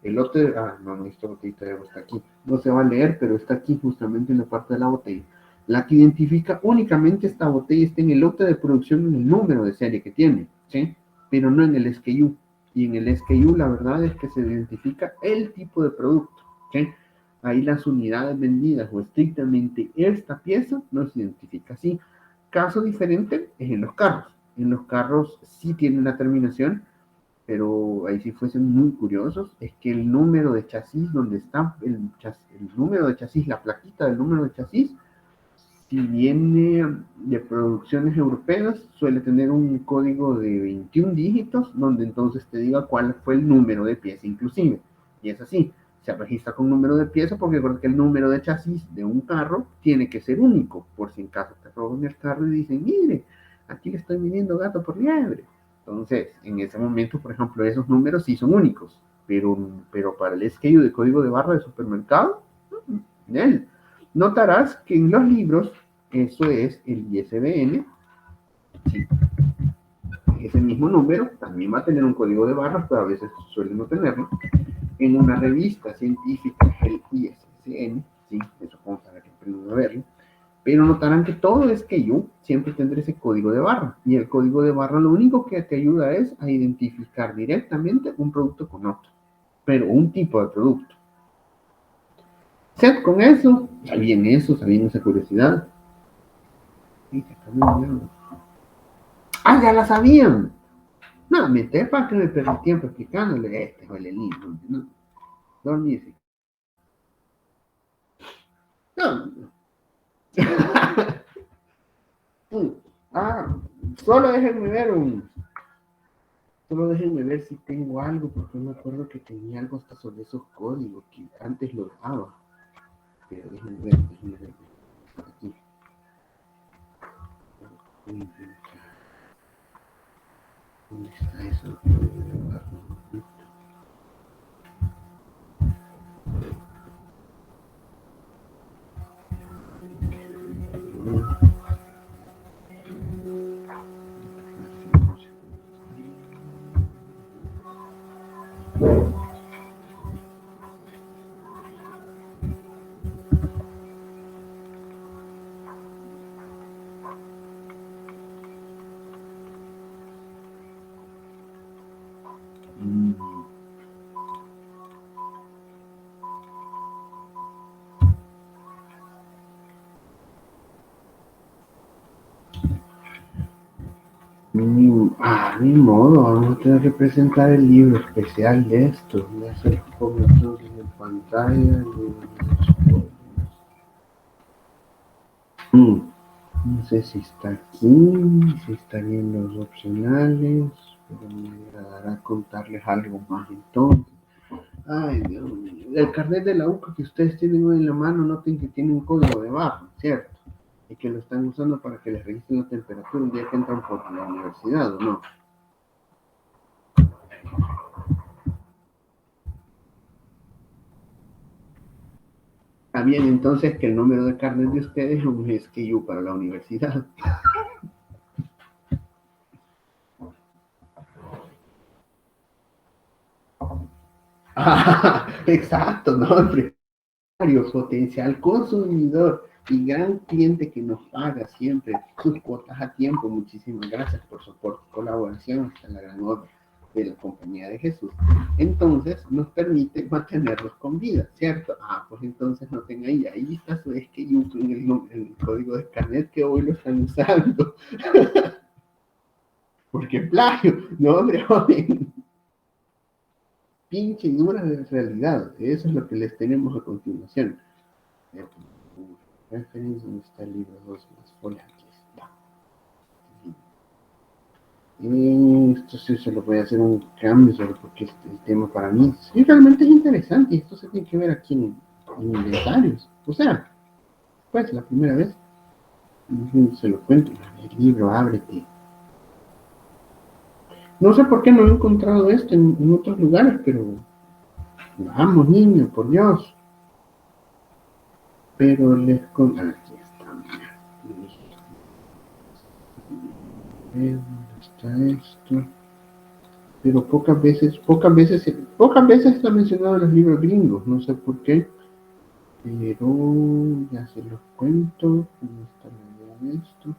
el lote, no, esta botellita de agua está aquí, no se va a leer, pero está aquí justamente en la parte de la botella. La que identifica únicamente esta botella está en el lote de producción, en el número de serie que tiene, ¿sí? Pero no en el SKU. Y en el SKU la verdad es que se identifica el tipo de producto, ¿sí? Ahí las unidades vendidas o estrictamente esta pieza no se identifica así. Caso diferente es en los carros. En los carros sí tienen la terminación, pero ahí sí fuesen muy curiosos, es que el número de chasis, donde está el número de chasis, la plaquita del número de chasis, si viene de producciones europeas, suele tener un código de 21 dígitos, donde entonces te diga cuál fue el número de pieza inclusive. Y es así, se registra con número de pieza porque recuerda que el número de chasis de un carro tiene que ser único, por si en caso te roban el carro y dicen, mire, aquí le estoy vendiendo gato por liebre. Entonces, en ese momento, por ejemplo, esos números sí son únicos, pero para el SKU de código de barra de supermercado, él. Notarás que en los libros, eso es el ISBN, sí, ese mismo número también va a tener un código de barras, pero a veces suele no tenerlo. En una revista científica, el ISBN, sí, eso como para que aprendan a verlo. Pero notarán que todo es que yo siempre tendré ese código de barra. Y el código de barra lo único que te ayuda es a identificar directamente un producto con otro, pero un tipo de producto. Set con eso, sabían esa curiosidad. Ya la sabían. No, meter para que me perdí tiempo explicándole el libro. No, dormirse. No. ah, solo déjenme ver Solo déjenme ver si tengo algo, porque me acuerdo que tenía algo hasta sobre esos códigos que antes lo daba. Pero déjenme ver. Aquí. ¿Dónde está eso? Ni modo, vamos a tener que presentar el libro especial de esto. Voy a hacer fotos en pantalla. No sé si está aquí, si estaría en los opcionales, pero me agradará contarles algo más entonces. Ay, Dios mío. El carnet de la UCA que ustedes tienen hoy en la mano, noten que tiene un código de barra, ¿cierto? Y que lo están usando para que les registren la temperatura un día que entran por la universidad, ¿o no? Está bien, entonces que el número de carnet de ustedes es un SKU para la universidad. Ah, exacto, no, hombre. Potencial consumidor y gran cliente que nos paga siempre sus cuotas a tiempo. Muchísimas gracias por su aporte y colaboración. Esta es la gran obra de la Compañía de Jesús. Entonces nos permite mantenerlos con vida, ¿cierto? Ah, pues entonces no tenga ahí está su SKU en el código de Scanet que hoy lo están usando. Porque plagio, no hombre, joven. Pinche dura de realidad. Eso es lo que les tenemos a continuación. Reference, ¿dónde está el libro 2 más folios? Aquí está. Esto sí se lo voy a hacer un cambio solo porque el tema para mí sí, realmente es interesante y esto se tiene que ver aquí en inventarios. O sea, pues la primera vez se lo cuento. El libro, ábrete. No sé por qué no he encontrado esto en otros lugares, pero vamos, niño, por Dios. Pero les con. Aquí está. ¿Dónde está esto? Pero pocas veces está mencionado en los libros gringos, no sé por qué, pero ya se los cuento, cómo está la idea de esto.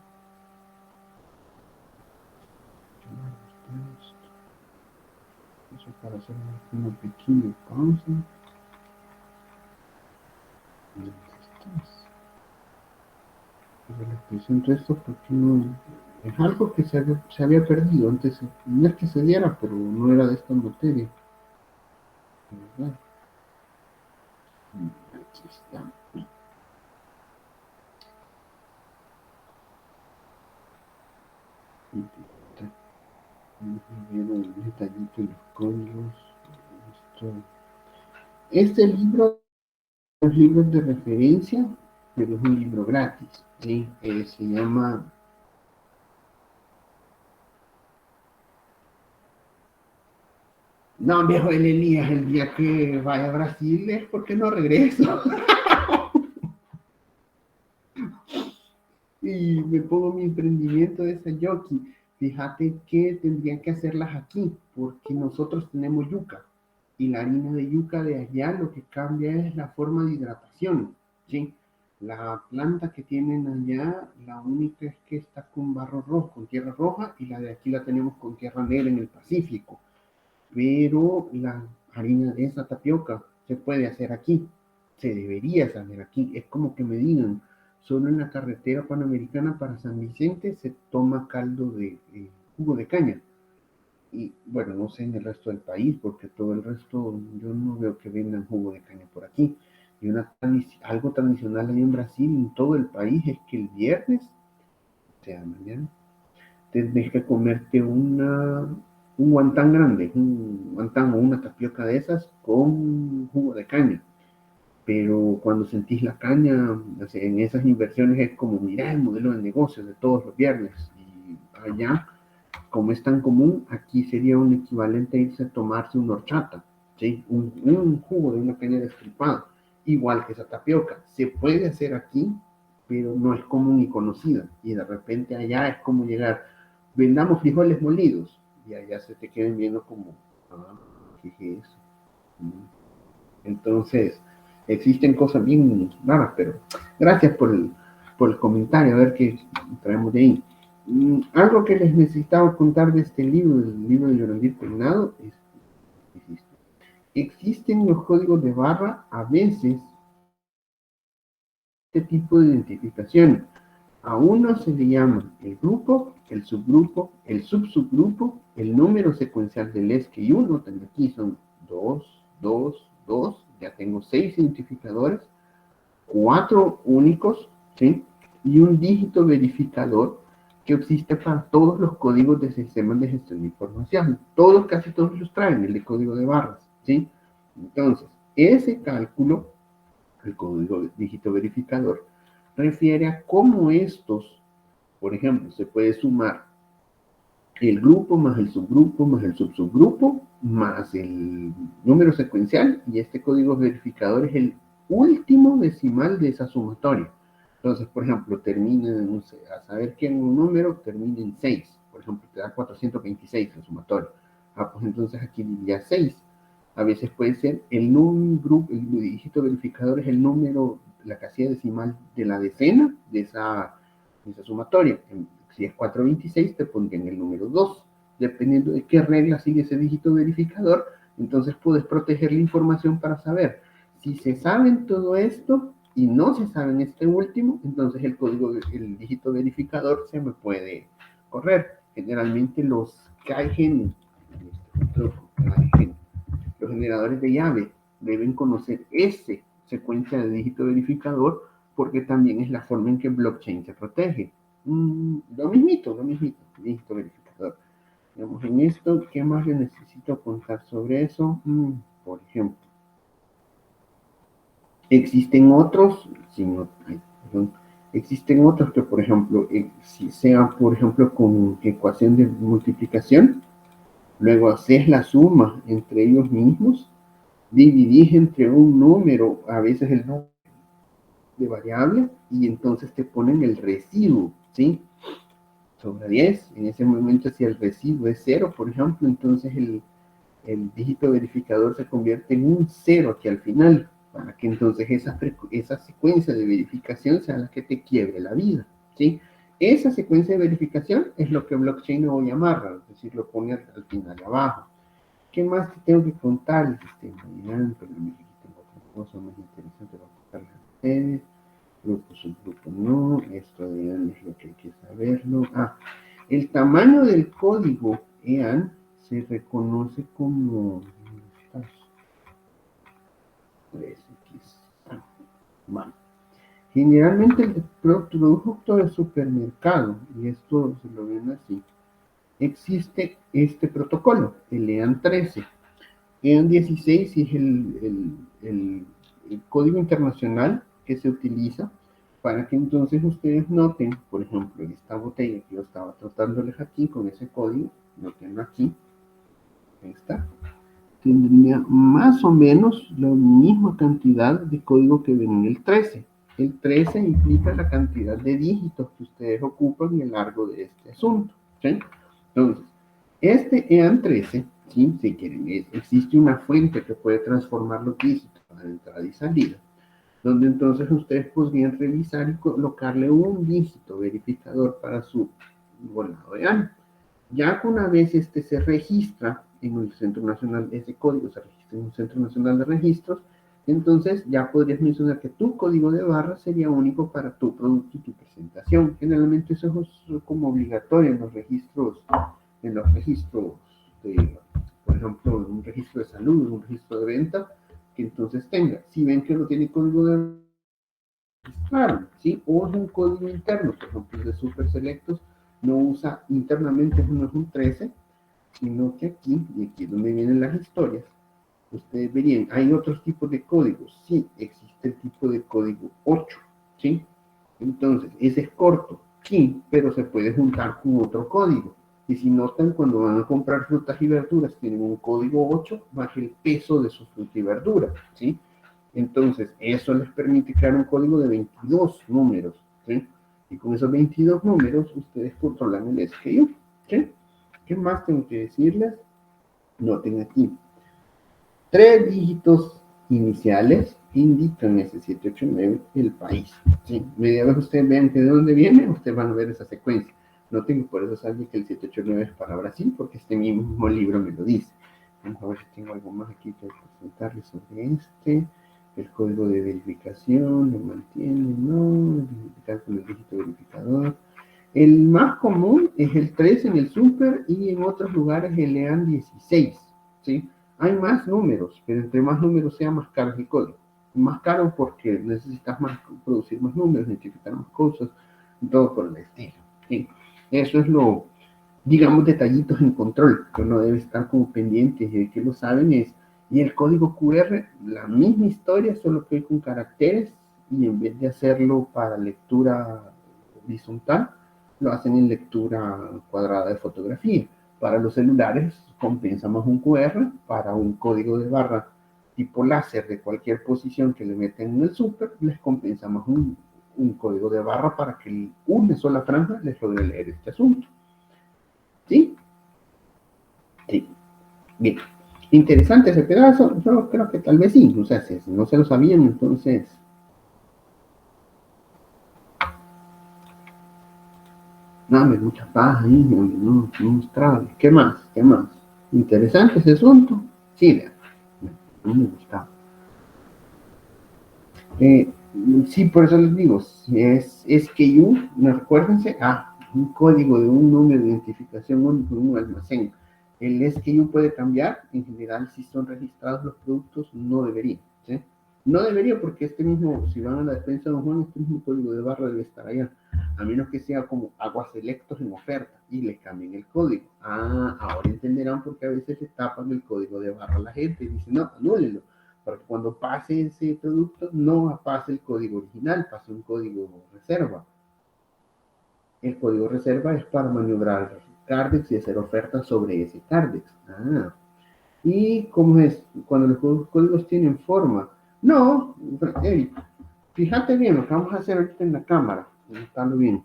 Eso para hacer una pequeña pausa. Pero les presento esto porque no, es algo que se había perdido antes, no es que se diera, pero no era de esta materia, ¿verdad? Aquí está. Vieron el detallito en los códigos. Esto. Este libro es libros de referencia, pero es un libro gratis. ¿Sí? Se llama. No, viejo el Elías, el día que vaya a Brasil es porque no regreso. Y me pongo mi emprendimiento de esa yoki. Fíjate que tendrían que hacerlas aquí, porque nosotros tenemos yuca. Y la harina de yuca de allá lo que cambia es la forma de hidratación. ¿Sí? La planta que tienen allá, la única es que está con barro rojo, con tierra roja, y la de aquí la tenemos con tierra negra en el Pacífico. Pero la harina de esa tapioca se puede hacer aquí, se debería hacer aquí. Es como que me digan, solo en la carretera panamericana para San Vicente se toma caldo de jugo de caña. Y bueno, no sé en el resto del país, porque todo el resto yo no veo que vendan jugo de caña por aquí. Y algo tradicional ahí en Brasil, en todo el país, es que el viernes, o sea, mañana, tendréis que comerte un guantán grande, un guantán o una tapioca de esas con jugo de caña. Pero cuando sentís la caña, o sea, en esas inversiones es como, mira, el modelo de negocio de todos los viernes. Y allá, como es tan común, aquí sería un equivalente a irse a tomarse una horchata, ¿sí? Un jugo de una caña destripada, igual que esa tapioca. Se puede hacer aquí, pero no es común y conocida. Y de repente allá es como llegar, vendamos frijoles molidos, y allá se te queden viendo como, ah, ¿qué es eso? Entonces, existen cosas bien raras, pero gracias por el comentario, a ver qué traemos de ahí. Algo que les necesitaba contar de este libro, el libro de Yorandir Peinado, existen los códigos de barra, a veces, este tipo de identificación. A uno se le llama el grupo, el subgrupo, el subsubgrupo, el número secuencial del SKU, noten aquí son 2, 2, 2, ya tengo 6 identificadores, 4 únicos, ¿sí? y un dígito verificador que existe para todos los códigos de sistemas de gestión de información. Todos, casi todos los traen, el de código de barras, ¿sí? Entonces, ese cálculo, el código de dígito verificador, refiere a cómo estos, por ejemplo, se puede sumar el grupo más el subgrupo más el subsubgrupo más el número secuencial, y este código verificador es el último decimal de esa sumatoria. Entonces, por ejemplo, termina, no sé, a saber que un número termina en 6, por ejemplo, te da 426 la sumatoria. Pues entonces aquí diría 6. A veces puede ser el dígito verificador es el número, la casilla decimal de la decena de esa sumatoria. Si es 426, te pondrían el número 2. Dependiendo de qué regla sigue ese dígito verificador, entonces puedes proteger la información para saber. Si se sabe todo esto y no se sabe este último, entonces el dígito verificador se me puede correr. Generalmente los los generadores de llave deben conocer ese secuencia de dígito verificador, porque también es la forma en que blockchain se protege. Lo mismito, dígito verificador. Digamos, en esto, ¿qué más yo necesito contar sobre eso? Por ejemplo, existen otros, existen otros que, por ejemplo, si sea, por ejemplo, con ecuación de multiplicación, luego haces la suma entre ellos mismos, dividís entre un número, a veces el número de variable, y entonces te ponen el residuo, ¿sí? Sobre 10, en ese momento si el residuo es 0, por ejemplo, entonces el dígito verificador se convierte en un 0 aquí al final, para que entonces esa secuencia de verificación sea la que te quiebre la vida, ¿sí? Esa secuencia de verificación es lo que blockchain hoy amarra, es decir, lo pone al final de abajo. ¿Qué más te tengo que contar? El sistema dinámico, tengo otra cosa más interesante para contarles a ustedes. Grupo, subgrupo, no. Esto de EAN es lo que hay que saberlo. El tamaño del código EAN se reconoce como 3x. Bueno, generalmente el producto de supermercado, y esto se lo ven así, existe este protocolo, el EAN 13. EAN 16 es el código internacional que se utiliza para que entonces ustedes noten, por ejemplo, en esta botella que yo estaba tratándoles aquí con ese código, notenlo aquí, ahí está, tendría más o menos la misma cantidad de código que ven en el 13. El 13 implica la cantidad de dígitos que ustedes ocupan en el largo de este asunto, ¿sí? Entonces, este EAN 13, ¿sí? Si quieren, existe una fuente que puede transformar los dígitos de entrada y salida, donde entonces ustedes podrían revisar y colocarle un dígito verificador para su volado de EAN. Ya que una vez este se registra en el Centro Nacional, ese código se registra en un Centro Nacional de Registros, entonces ya podrías mencionar que tu código de barra sería único para tu producto y tu presentación. Generalmente eso es como obligatorio en los registros de, por ejemplo, un registro de salud, un registro de venta, que entonces tenga. Si ven que no tiene código de registrar, ¿sí? O es un código interno, por ejemplo, el de Super Selectos no usa internamente, no es un 13, sino que aquí, y aquí es donde vienen las historias, ustedes verían, hay otros tipos de códigos. Sí, existe el tipo de código 8, ¿sí? Entonces, ese es corto, sí, pero se puede juntar con otro código. Y si notan, cuando van a comprar frutas y verduras, tienen un código 8 más el peso de su fruta y verdura, ¿sí? Entonces, eso les permite crear un código de 22 números, ¿sí? Y con esos 22 números, ustedes controlan el SKU, ¿sí? ¿Qué más tengo que decirles? Noten aquí. 3 dígitos iniciales indican ese 789 el país, ¿sí? Media vez ustedes vean que de dónde viene, ustedes van a ver esa secuencia. Noten que por eso sale que el 789 es para Brasil, porque este mismo libro me lo dice. Vamos a ver si tengo algo más aquí que presentarles sobre este. El código de verificación lo mantiene, no, verificar con el dígito verificador. El más común es el 3 en el super y en otros lugares el EAN 16, ¿sí? Hay más números, pero entre más números sea más caro el código. Más caro porque necesitas producir más números, identificar más cosas, todo por el estilo. ¿Sí? Eso es lo, digamos, detallitos en control, que uno debe estar como pendiente y de que lo saben es, y el código QR, la misma historia, solo que con caracteres, y en vez de hacerlo para lectura horizontal, lo hacen en lectura cuadrada de fotografía. Para los celulares compensamos un QR, para un código de barra tipo láser de cualquier posición que le meten en el súper, les compensamos un código de barra para que una sola franja les logre leer este asunto. ¿Sí? Sí. Bien. Interesante ese pedazo. Yo creo que tal vez sí. O sea, si no se lo sabían, entonces. Dame mucha paz ahí, no, mostrable. ¿Qué más? ¿Qué más? Interesante ese asunto. Sí, no me gustaba. Eh, sí, por eso les digo, si es SKU, no recuérdense, un código de un número de identificación único en un almacén. El SKU puede cambiar, en general si son registrados los productos no debería, ¿sí? No debería porque este mismo, si van a la despensa de Don Juan, este mismo código de barra debe estar allá, a menos que sea como aguas selectos en oferta y le cambien el código. Ahora entenderán por qué a veces le tapan el código de barra a la gente y dicen, no, anúlenlo para que cuando pase ese producto no pase el código original, pase un código reserva. El código reserva es para maniobrar Cardex y hacer ofertas sobre ese Cardex. ¿Y cómo es? Cuando los códigos tienen forma. No, Eric, fíjate bien lo que vamos a hacer ahorita en la cámara. Estando bien.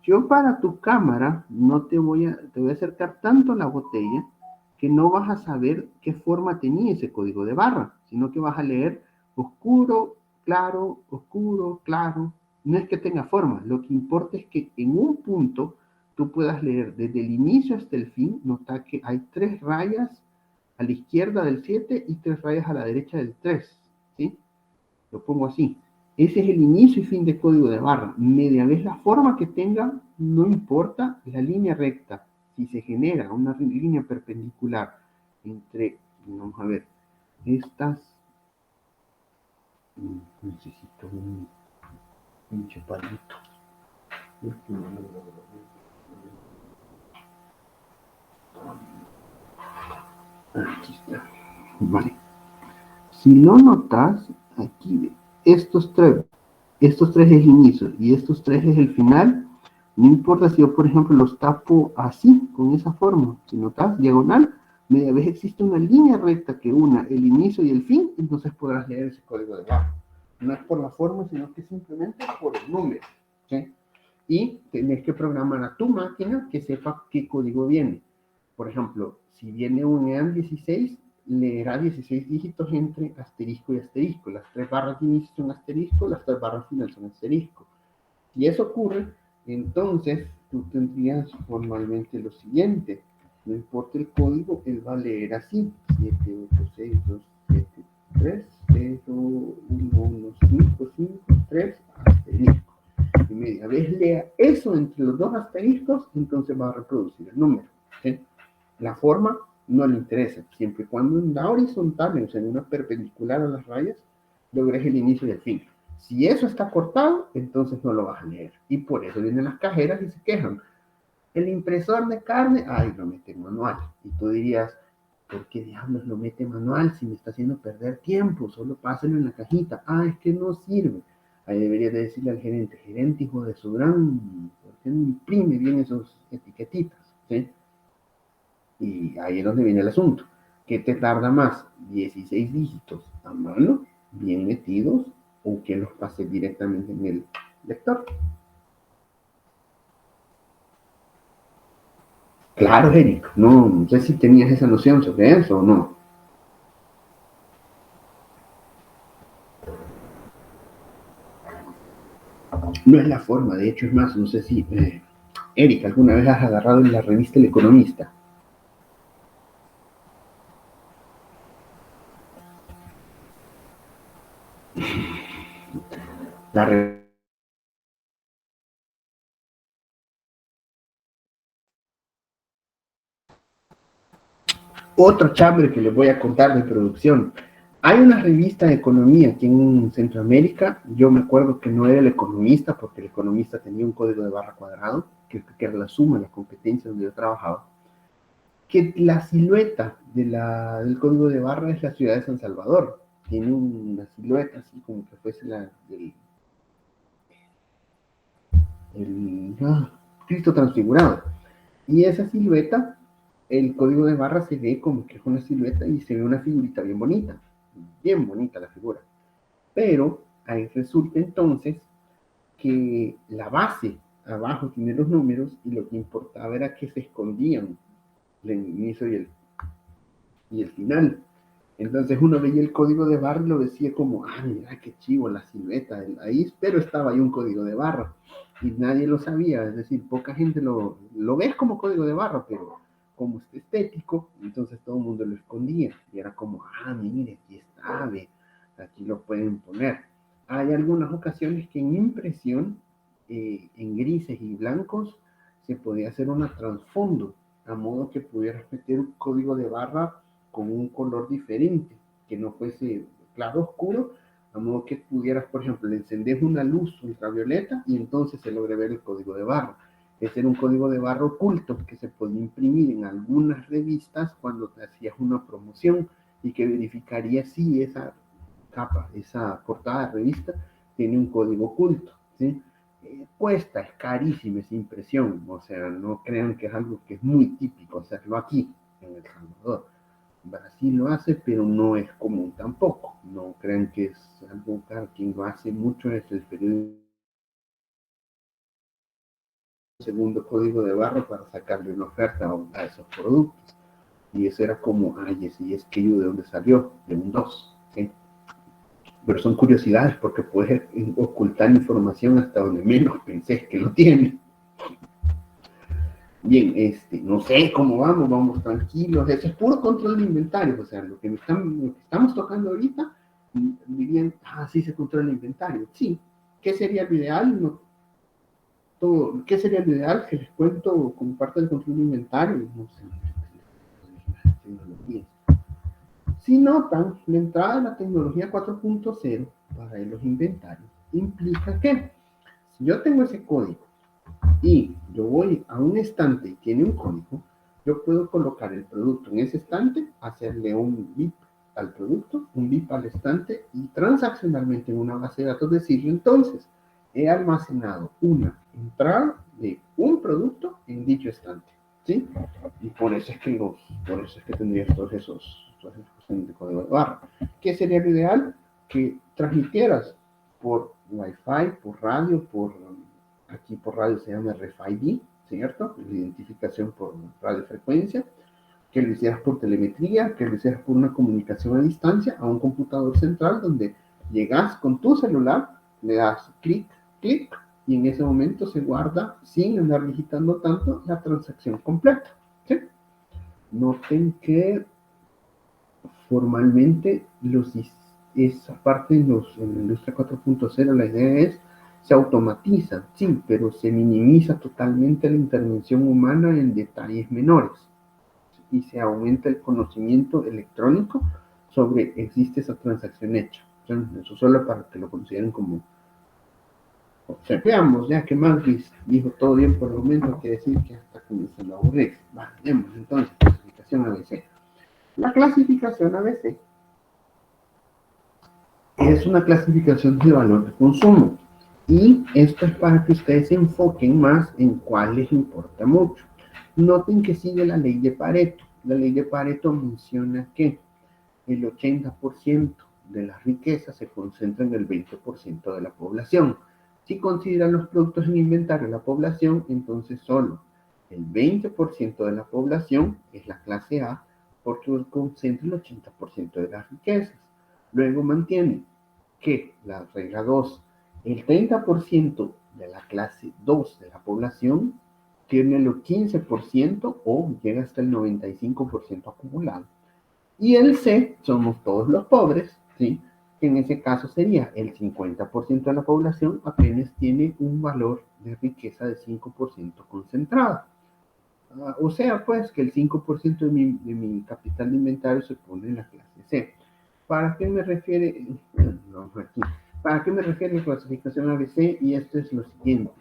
Yo para tu cámara no te voy a acercar tanto la botella que no vas a saber qué forma tenía ese código de barra, sino que vas a leer oscuro, claro. No es que tenga forma, lo que importa es que en un punto tú puedas leer desde el inicio hasta el fin, nota que hay 3 rayas a la izquierda del 7 y 3 rayas a la derecha del 3, ¿sí? Lo pongo así. Ese es el inicio y fin de código de barra. Media vez la forma que tenga, no importa la línea recta. Si se genera una línea perpendicular entre, vamos a ver, estas, necesito un pinche palito. Aquí está. Vale. Si lo notas, aquí, estos tres es el inicio y estos tres es el final. No importa si yo, por ejemplo, los tapo así, con esa forma. Si notas, diagonal, media vez existe una línea recta que una el inicio y el fin, entonces podrás leer ese código de barra. No es por la forma, sino que simplemente por el número. ¿Sí? Y tenés que programar a tu máquina que sepa qué código viene. Por ejemplo, si viene un EAN 16, leerá 16 dígitos entre asterisco y asterisco. Las 3 barras de inicio son asterisco, las 3 barras finales son asterisco. Si eso ocurre, entonces tú tendrías formalmente lo siguiente. No importa el código, él va a leer así. 78627301553 asterisco. Y media vez lea eso entre los dos asteriscos, entonces va a reproducir el número. ¿Sí? La forma no le interesa, siempre y cuando en la horizontal, o sea, en una perpendicular a las rayas, logres el inicio y el fin. Si eso está cortado, entonces no lo vas a leer. Y por eso vienen las cajeras y se quejan. El impresor de carne, lo mete manual. Y tú dirías, ¿por qué diablos lo mete manual si me está haciendo perder tiempo? Solo pásalo en la cajita. Es que no sirve. Ahí deberías de decirle al gerente, hijo de su gran, ¿por qué no imprime bien esos etiquetitas? ¿Sí? Y ahí es donde viene el asunto. ¿Qué te tarda más? ¿16 dígitos a mano, bien metidos, o que los pases directamente en el lector? Claro, Eric. No sé si tenías esa noción sobre eso o no. No es la forma, de hecho es más, no sé si, Eric, ¿alguna vez has agarrado en la revista El Economista? La Otro chambre que les voy a contar de producción. Hay una revista de economía aquí en Centroamérica. Yo me acuerdo que no era El Economista, porque El Economista tenía un código de barra cuadrado, que era la suma de la competencia donde yo trabajaba. Que la silueta del código de barra es la ciudad de San Salvador. Tiene una silueta así como que fuese el Cristo transfigurado. Y esa silueta, el código de barra se ve como que es una silueta y se ve una figurita bien bonita la figura. Pero ahí resulta entonces que la base abajo tiene los números y lo que importaba era que se escondían el inicio y el final. Entonces uno veía el código de barra y lo decía como, mira qué chivo la silueta ahí, pero estaba ahí un código de barra y nadie lo sabía, es decir, poca gente lo ve como código de barra, pero como es estético, entonces todo el mundo lo escondía y era como, mire, aquí está, ve, aquí lo pueden poner. Hay algunas ocasiones que en impresión, en grises y blancos, se podía hacer una trasfondo, a modo que pudieras meter un código de barra con un color diferente, que no fuese claro oscuro, a modo que pudieras, por ejemplo, le encendés una luz ultravioleta y entonces se logre ver el código de barra. Ese era un código de barra oculto que se podía imprimir en algunas revistas cuando te hacías una promoción y que verificaría si esa capa, esa portada de revista tiene un código oculto, ¿sí? Cuesta, es carísima esa impresión, o sea, no crean que es algo que es muy típico hacerlo aquí, en El Salvador. Brasil lo hace, pero no es común tampoco. No crean que es algo que quien lo hace mucho es el periódico segundo código de barra para sacarle una oferta a esos productos. Y eso era como, y es que yo de dónde salió, de un 2. ¿Sí? Pero son curiosidades porque puedes ocultar información hasta donde menos pensés que lo tiene. Bien, no sé cómo vamos tranquilos, eso es puro control de inventario, o sea, lo que estamos tocando ahorita, dirían, sí se controla el inventario, sí, ¿qué sería lo ideal? No, ¿qué sería lo ideal? Que les cuento como parte del control de inventario, no sé, tecnologías. Si notan, la entrada de la tecnología 4.0 para los inventarios implica que si yo tengo ese código y yo voy a un estante y tiene un código, yo puedo colocar el producto en ese estante, hacerle un BIP al producto, un BIP al estante y transaccionalmente en una base de datos decirle entonces, he almacenado una entrada de un producto en dicho estante, ¿sí? Y por eso es que tendrías todas esas cuestiones de código de barra. ¿Qué sería lo ideal? Que transmitieras por Wi-Fi, por radio, aquí por radio se llama RFID, ¿cierto? La identificación por radiofrecuencia, que lo hicieras por telemetría, que lo hicieras por una comunicación a distancia a un computador central donde llegas con tu celular, le das clic, clic, y en ese momento se guarda, sin andar digitando tanto, la transacción completa, ¿sí? Noten que formalmente esa parte en la industria 4.0, la idea es, se automatiza, sí, pero se minimiza totalmente la intervención humana en detalles menores y se aumenta el conocimiento electrónico sobre existe esa transacción hecha. Eso solo para que lo consideren como, o sea, veamos, ya que Marquis dijo todo bien por el momento, que decir que hasta comienza la aburrir. Vamos, entonces, clasificación ABC. La clasificación ABC es una clasificación de valor de consumo. Y esto es para que ustedes se enfoquen más en cuál les importa mucho. Noten que sigue la ley de Pareto. La ley de Pareto menciona que el 80% de la riqueza se concentra en el 20% de la población. Si consideran los productos en inventario de la población, entonces solo el 20% de la población es la clase A porque concentra el 80% de las riquezas. Luego mantiene que la regla 2, el 30% de la clase 2 de la población tiene el 15% o llega hasta el 95% acumulado. Y el C somos todos los pobres, ¿sí? Que en ese caso sería el 50% de la población apenas tiene un valor de riqueza de 5% concentrado. O sea, pues que el 5% de mi capital de inventario se pone en la clase C. ¿Para qué me refiere? Vamos aquí. ¿Para qué me refiere la clasificación ABC? Y esto es lo siguiente.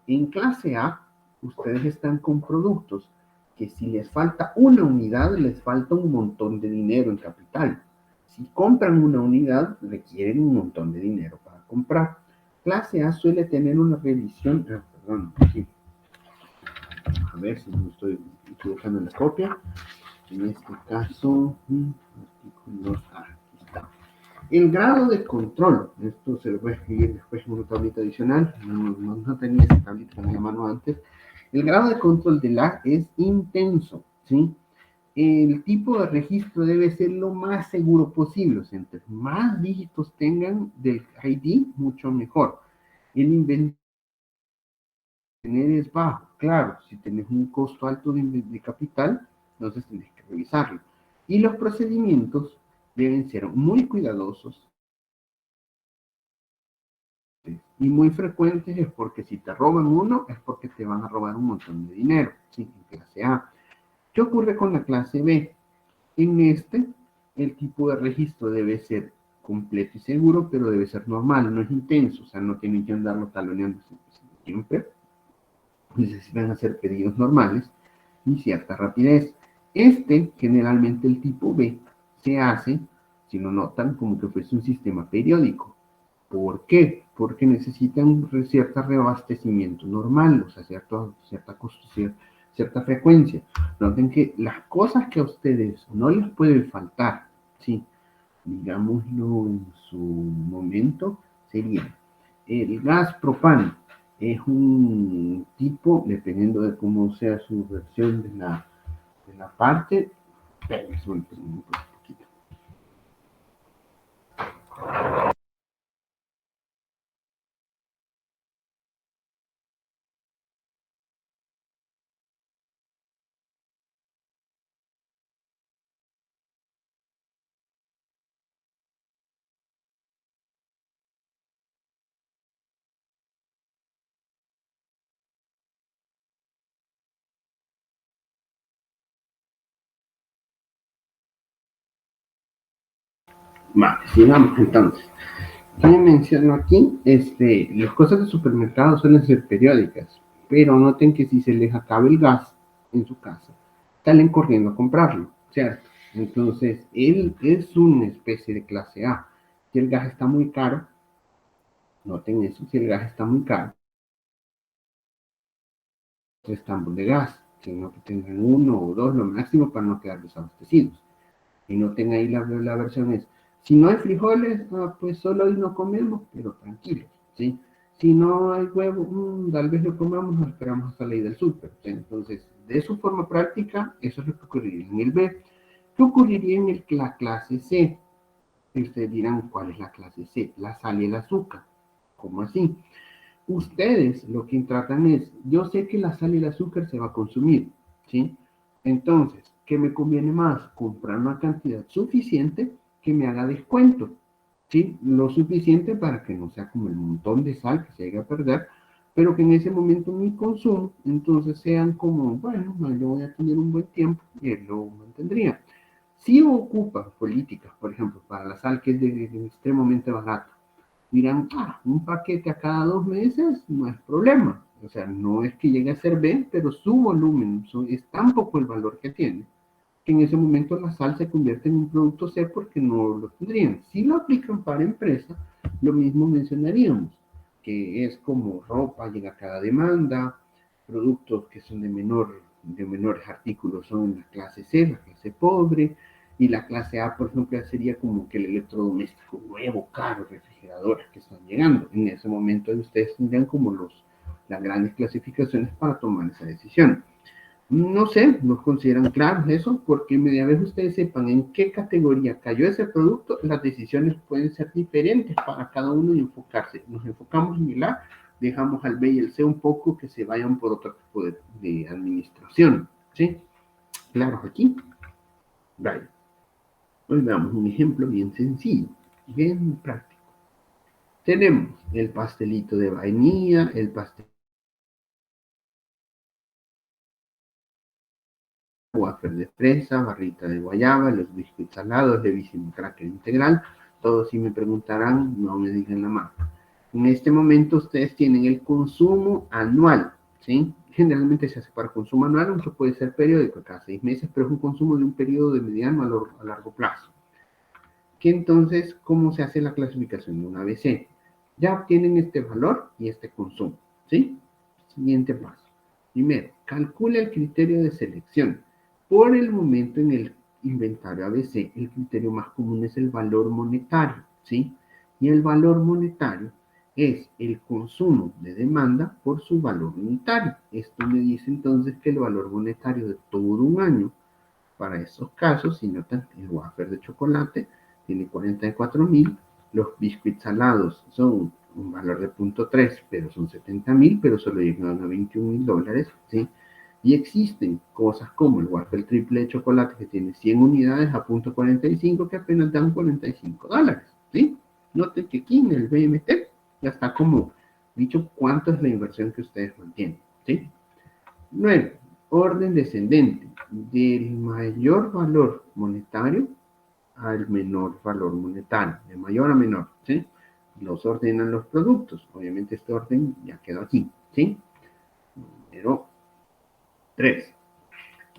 En clase A, ustedes están con productos que si les falta una unidad, les falta un montón de dinero en capital. Si compran una unidad, requieren un montón de dinero para comprar. Clase A suele tener una revisión, perdón, aquí. A ver si no estoy equivocando en la copia. En este caso, artículo A, aquí está. El grado de control, esto se lo voy a escribir después en una tablita adicional, no tenía esa tablita en la mano antes. El grado de control de la es intenso, ¿sí? El tipo de registro debe ser lo más seguro posible, o sea, entre más dígitos tengan del ID, mucho mejor. El inventario es bajo, claro, si tenés un costo alto de capital, entonces tenés que revisarlo. Y los procedimientos deben ser muy cuidadosos y muy frecuentes, es porque si te roban uno, es porque te van a robar un montón de dinero, ¿sí? En clase A. ¿Qué ocurre con la clase B? En este, el tipo de registro debe ser completo y seguro, pero debe ser normal, no es intenso, o sea, no tienen que andarlo taloneando siempre. Necesitan hacer pedidos normales y cierta rapidez. Generalmente el tipo B, se hace, si lo notan, como que fuese un sistema periódico. ¿Por qué? Porque necesitan cierto reabastecimiento normal, o sea, cierta frecuencia. Noten que las cosas que a ustedes no les pueden faltar, ¿sí? Digámoslo en su momento, sería el gas propano. Es un tipo, dependiendo de cómo sea su versión de la parte, un poquito. Vale, sigamos entonces. ¿Qué menciono aquí? Las cosas de supermercado suelen ser periódicas, pero noten que si se les acaba el gas en su casa, salen corriendo a comprarlo, ¿cierto? Entonces, él es una especie de clase A. Si el gas está muy caro, noten eso, si el gas está muy caro, estambres de gas, sino que tengan uno o dos lo máximo para no quedar desabastecidos. Y noten ahí la versión es, si no hay frijoles, pues solo hoy no comemos, pero tranquilos, ¿sí? Si no hay huevo, tal vez lo comamos, no esperamos hasta la ida del súper. ¿Sí? Entonces, de su forma práctica, eso es lo que ocurriría en el B. ¿Qué ocurriría en la clase C? Y ustedes dirán, ¿cuál es la clase C? La sal y el azúcar. ¿Cómo así? Ustedes lo que tratan es, yo sé que la sal y el azúcar se va a consumir, ¿sí? Entonces, ¿qué me conviene más? Comprar una cantidad suficiente que me haga descuento, ¿sí? Lo suficiente para que no sea como el montón de sal que se llegue a perder, pero que en ese momento mi consumo, entonces sean como, bueno, yo voy a tener un buen tiempo y él lo mantendría. Si ocupa políticas, por ejemplo, para la sal que es de extremadamente barata, dirán, un paquete a cada 2 meses no es problema. O sea, no es que llegue a ser B, pero su volumen es tan poco el valor que tiene, que en ese momento la sal se convierte en un producto C porque no lo tendrían. Si lo aplican para empresa, lo mismo mencionaríamos, que es como ropa llega a cada demanda, productos que son de menores artículos son en la clase C, la clase pobre, y la clase A, por ejemplo, sería como que el electrodoméstico nuevo, caro, refrigeradores que están llegando. En ese momento ustedes tendrían como las grandes clasificaciones para tomar esa decisión. No sé, ¿nos consideran claros eso? Porque media vez ustedes sepan en qué categoría cayó ese producto, las decisiones pueden ser diferentes para cada uno y enfocarse. Nos enfocamos en el A, dejamos al B y el C un poco que se vayan por otro tipo de administración. ¿Sí? ¿Claros aquí? Vale. Hoy veamos un ejemplo bien sencillo, bien práctico. Tenemos el pastelito de vainilla, el pastel wafer de fresa, barrita de guayaba, los biscuits salados, levísimo cracker integral, Todos si me preguntarán, no me digan la marca. En este momento ustedes tienen el consumo anual, ¿sí? Generalmente se hace para consumo anual, aunque puede ser periódico, cada 6 meses, pero es un consumo de un periodo de mediano a largo plazo. Que entonces, ¿cómo se hace la clasificación de un ABC? Ya obtienen este valor y este consumo, ¿sí? Siguiente paso. Primero, calcula el criterio de selección. Por el momento en el inventario ABC, el criterio más común es el valor monetario, ¿sí? Y el valor monetario es el consumo de demanda por su valor unitario. Esto me dice entonces que el valor monetario de todo un año para esos casos, si notan, el wafer de chocolate tiene 44.000, los biscuits salados son un valor de 0.3, pero son 70.000, pero solo llegan a $21.000, ¿sí? Y existen cosas como el wafer triple de chocolate que tiene 100 unidades a 0.45 que apenas dan $45, ¿sí? Noten que aquí en el BMT ya está como dicho cuánto es la inversión que ustedes mantienen, ¿sí? 9. Orden descendente, del mayor valor monetario al menor valor monetario, de mayor a menor, ¿sí? Los ordenan los productos. Obviamente este orden ya quedó aquí, ¿sí? Número 3.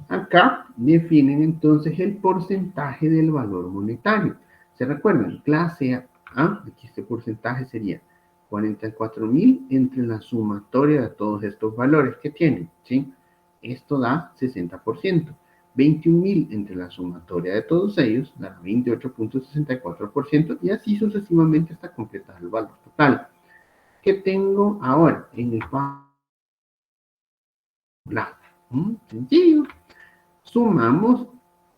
Acá definen entonces el porcentaje del valor monetario. ¿Se recuerdan? Clase A, aquí este porcentaje sería 44.000 entre la sumatoria de todos estos valores que tienen, ¿sí? Esto da 60%. 21.000 entre la sumatoria de todos ellos da 28.64% y así sucesivamente hasta completar el valor total. ¿Qué tengo ahora en el lado? Sencillo. Sumamos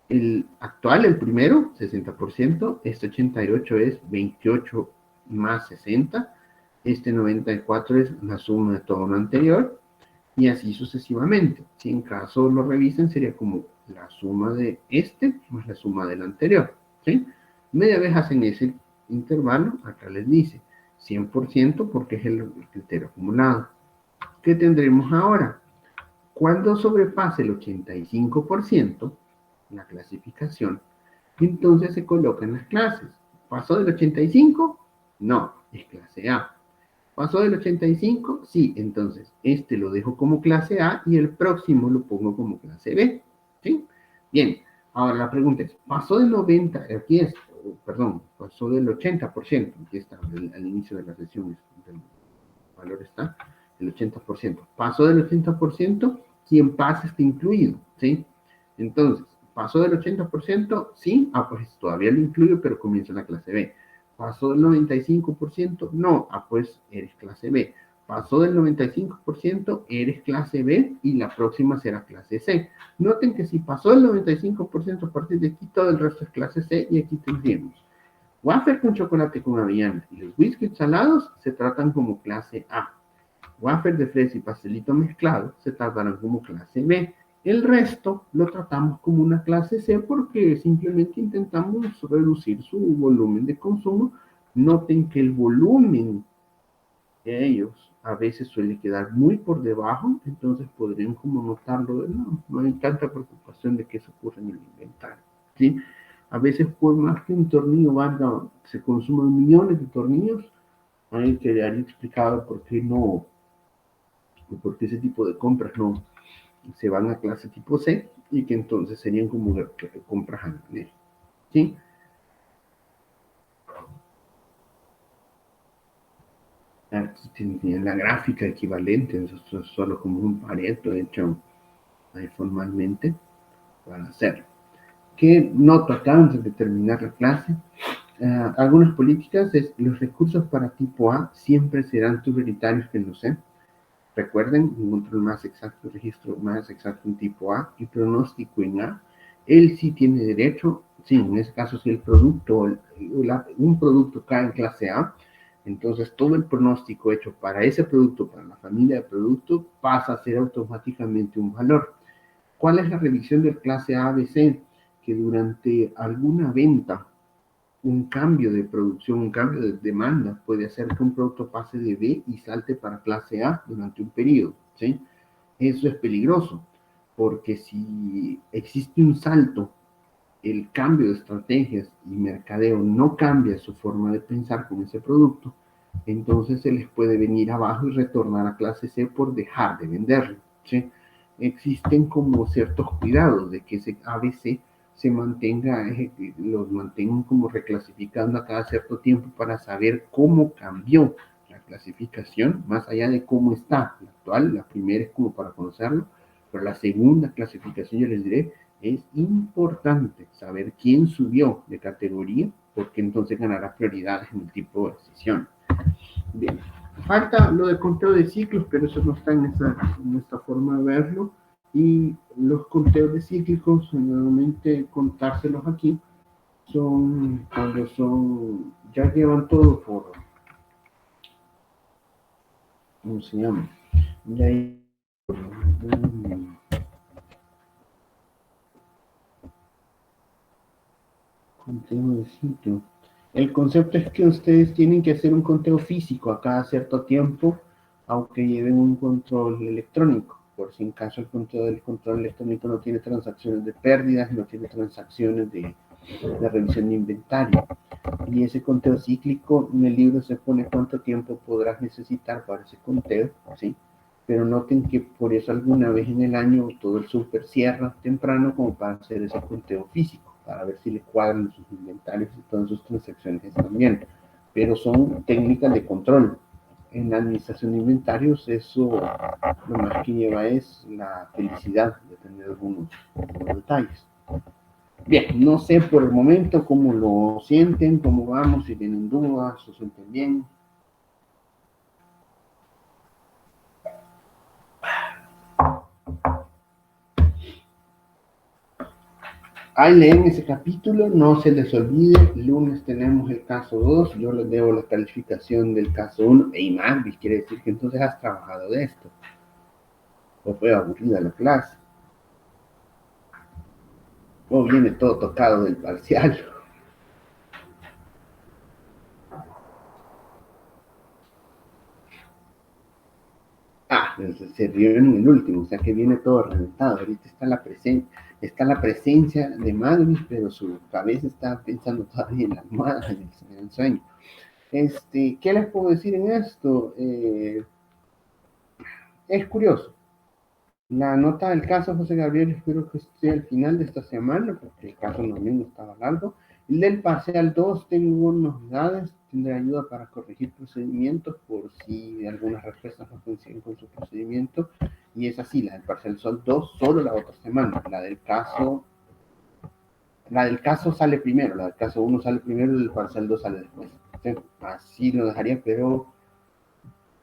el actual, el primero, 60%, este 88 es 28 más 60, este 94 es la suma de todo lo anterior, y así sucesivamente. Si en caso lo revisen, sería como la suma de este más la suma del anterior, ¿sí? Media vez hacen ese intervalo, acá les dice 100% porque es el criterio acumulado. ¿Qué tendremos ahora? Cuando sobrepase el 85%, la clasificación, entonces se colocan las clases. ¿Pasó del 85? No, es clase A. ¿Pasó del 85? Sí, entonces este lo dejo como clase A y el próximo lo pongo como clase B. ¿Sí? Bien, ahora la pregunta es, ¿pasó del 90? Aquí es, perdón, pasó del 80%, aquí está al inicio de las sesiones, el valor está, el 80%. Pasó del 80%, quien pasa está incluido, ¿sí? Entonces, pasó del 80%, sí, pues todavía lo incluyo, pero comienza la clase B. Pasó del 95%, no, pues eres clase B. Pasó del 95%, eres clase B y la próxima será clase C. Noten que si pasó el 95% a partir de aquí, todo el resto es clase C y aquí tendríamos wafer con chocolate con avellana y los biscuits salados se tratan como clase A. Wafer de fresa y pastelito mezclado se tratarán como clase B. El resto lo tratamos como una clase C porque simplemente intentamos reducir su volumen de consumo. Noten que el volumen de ellos a veces suele quedar muy por debajo, entonces podrían como notarlo, no hay tanta preocupación de que eso ocurra en el inventario, ¿sí? A veces por más que un tornillo valga, se consuman millones de tornillos, hay que haber explicado por qué no, porque ese tipo de compras no se van a clase tipo C y que entonces serían como compras a granel, ¿sí? Aquí tienen la gráfica equivalente, eso es solo como un pareto hecho ahí formalmente para hacerlo. ¿Qué noto acá antes de terminar la clase? Algunas políticas es los recursos para tipo A siempre serán prioritarios que no C. Recuerden, un control más exacto, registro más exacto en tipo A y pronóstico en A. Él sí tiene derecho, sí, en ese caso si el producto, un producto cae en clase A, entonces todo el pronóstico hecho para ese producto, para la familia de productos, pasa a ser automáticamente un valor. ¿Cuál es la revisión del clase A, B, C? Que durante alguna venta un cambio de producción, un cambio de demanda puede hacer que un producto pase de B y salte para clase A durante un periodo, ¿sí? Eso es peligroso, porque si existe un salto el cambio de estrategias y mercadeo no cambia su forma de pensar con ese producto, entonces se les puede venir abajo y retornar a clase C por dejar de venderlo, ¿sí? Existen como ciertos cuidados de que ese ABC se mantenga, los mantengan como reclasificando a cada cierto tiempo para saber cómo cambió la clasificación, más allá de cómo está la actual. La primera es como para conocerlo, pero la segunda clasificación, yo les diré, es importante saber quién subió de categoría, porque entonces ganará prioridades en el tipo de decisión. Bien, falta lo de conteo de ciclos, pero eso no está en esta forma de verlo. Y los conteos de cíclicos, nuevamente contárselos aquí, son cuando son, ya llevan todo por, ¿cómo se llama? Ya hay conteo de ciclo. El concepto es que ustedes tienen que hacer un conteo físico a cada cierto tiempo, aunque lleven un control electrónico. Por si en caso el control electrónico no tiene transacciones de pérdidas, no tiene transacciones de revisión de inventario. Y ese conteo cíclico, en el libro se pone cuánto tiempo podrás necesitar para ese conteo, ¿sí? Pero noten que por eso alguna vez en el año todo el súper cierra temprano como para hacer ese conteo físico, para ver si le cuadran sus inventarios y todas sus transacciones están bien. Pero son técnicas de control. En la administración de inventarios, eso lo más que lleva es la felicidad de tener algunos detalles. Bien, no sé por el momento cómo lo sienten, cómo vamos, si tienen dudas, o sienten bien. Ahí leen ese capítulo, no se les olvide, el lunes tenemos el caso 2, yo les debo la calificación del caso 1, y más, quiere decir que entonces has trabajado de esto, o fue aburrida la clase, o viene todo tocado del parcial. Ah, se rió en el último, o sea que viene todo reventado. Ahorita está la presencia de Madrid, pero su cabeza está pensando todavía en la almohada, en el sueño. ¿Qué les puedo decir en esto? Es curioso. La nota del caso José Gabriel espero que esté al final de esta semana, porque el caso no mismo estaba largo. El del parcial 2 tengo novedades, tendré ayuda para corregir procedimientos por si algunas respuestas no coinciden con su procedimiento. Y es así, la del parcial 2 solo la otra semana. La del caso sale primero, la del caso 1 sale primero y el parcial 2 sale después. Entonces, así lo dejaría, pero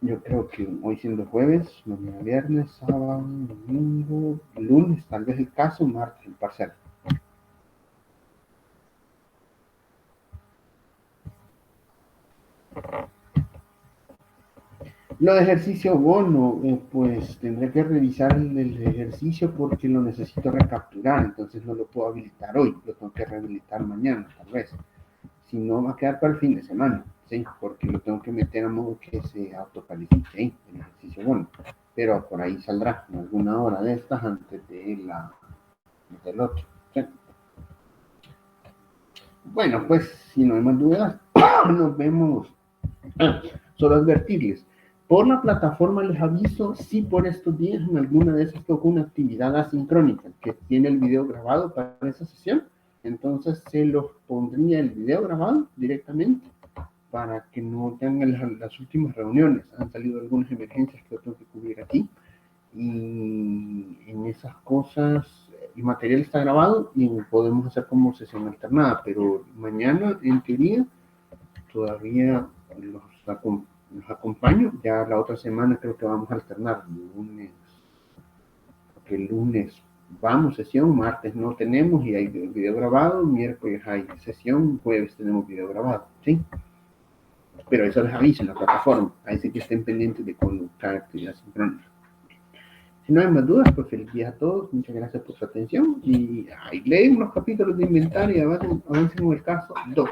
yo creo que hoy siendo jueves, mañana viernes, sábado, domingo, lunes, tal vez el caso, martes el parcial. Lo de ejercicio bono, pues tendré que revisar el ejercicio porque lo necesito recapturar, entonces no lo puedo habilitar hoy, lo tengo que rehabilitar mañana, tal vez. Si no, va a quedar para el fin de semana, ¿sí? Porque lo tengo que meter a modo que se autocalifique, ¿sí? El ejercicio bono. Pero por ahí saldrá en alguna hora de estas antes del otro, ¿sí? Bueno, pues si no hay más dudas, nos vemos. Solo advertirles, por la plataforma les aviso si por estos días en alguna de esas toco una actividad asincrónica que tiene el video grabado para esa sesión, entonces se los pondría el video grabado directamente para que no tengan las últimas reuniones. Han salido algunas emergencias que tengo que cubrir aquí y en esas cosas el material está grabado y podemos hacer como sesión alternada, pero mañana en teoría todavía los acompaño. Ya la otra semana creo que vamos a alternar lunes, porque el lunes vamos sesión, martes no tenemos y hay video grabado, miércoles hay sesión, jueves tenemos video grabado, ¿sí? Pero eso les aviso en la plataforma, ahí sí que estén pendientes de cuando cada actividad sincrónica. Si no hay más dudas, pues feliz día a todos, muchas gracias por su atención y leen los capítulos de inventario y avancen con el caso 2.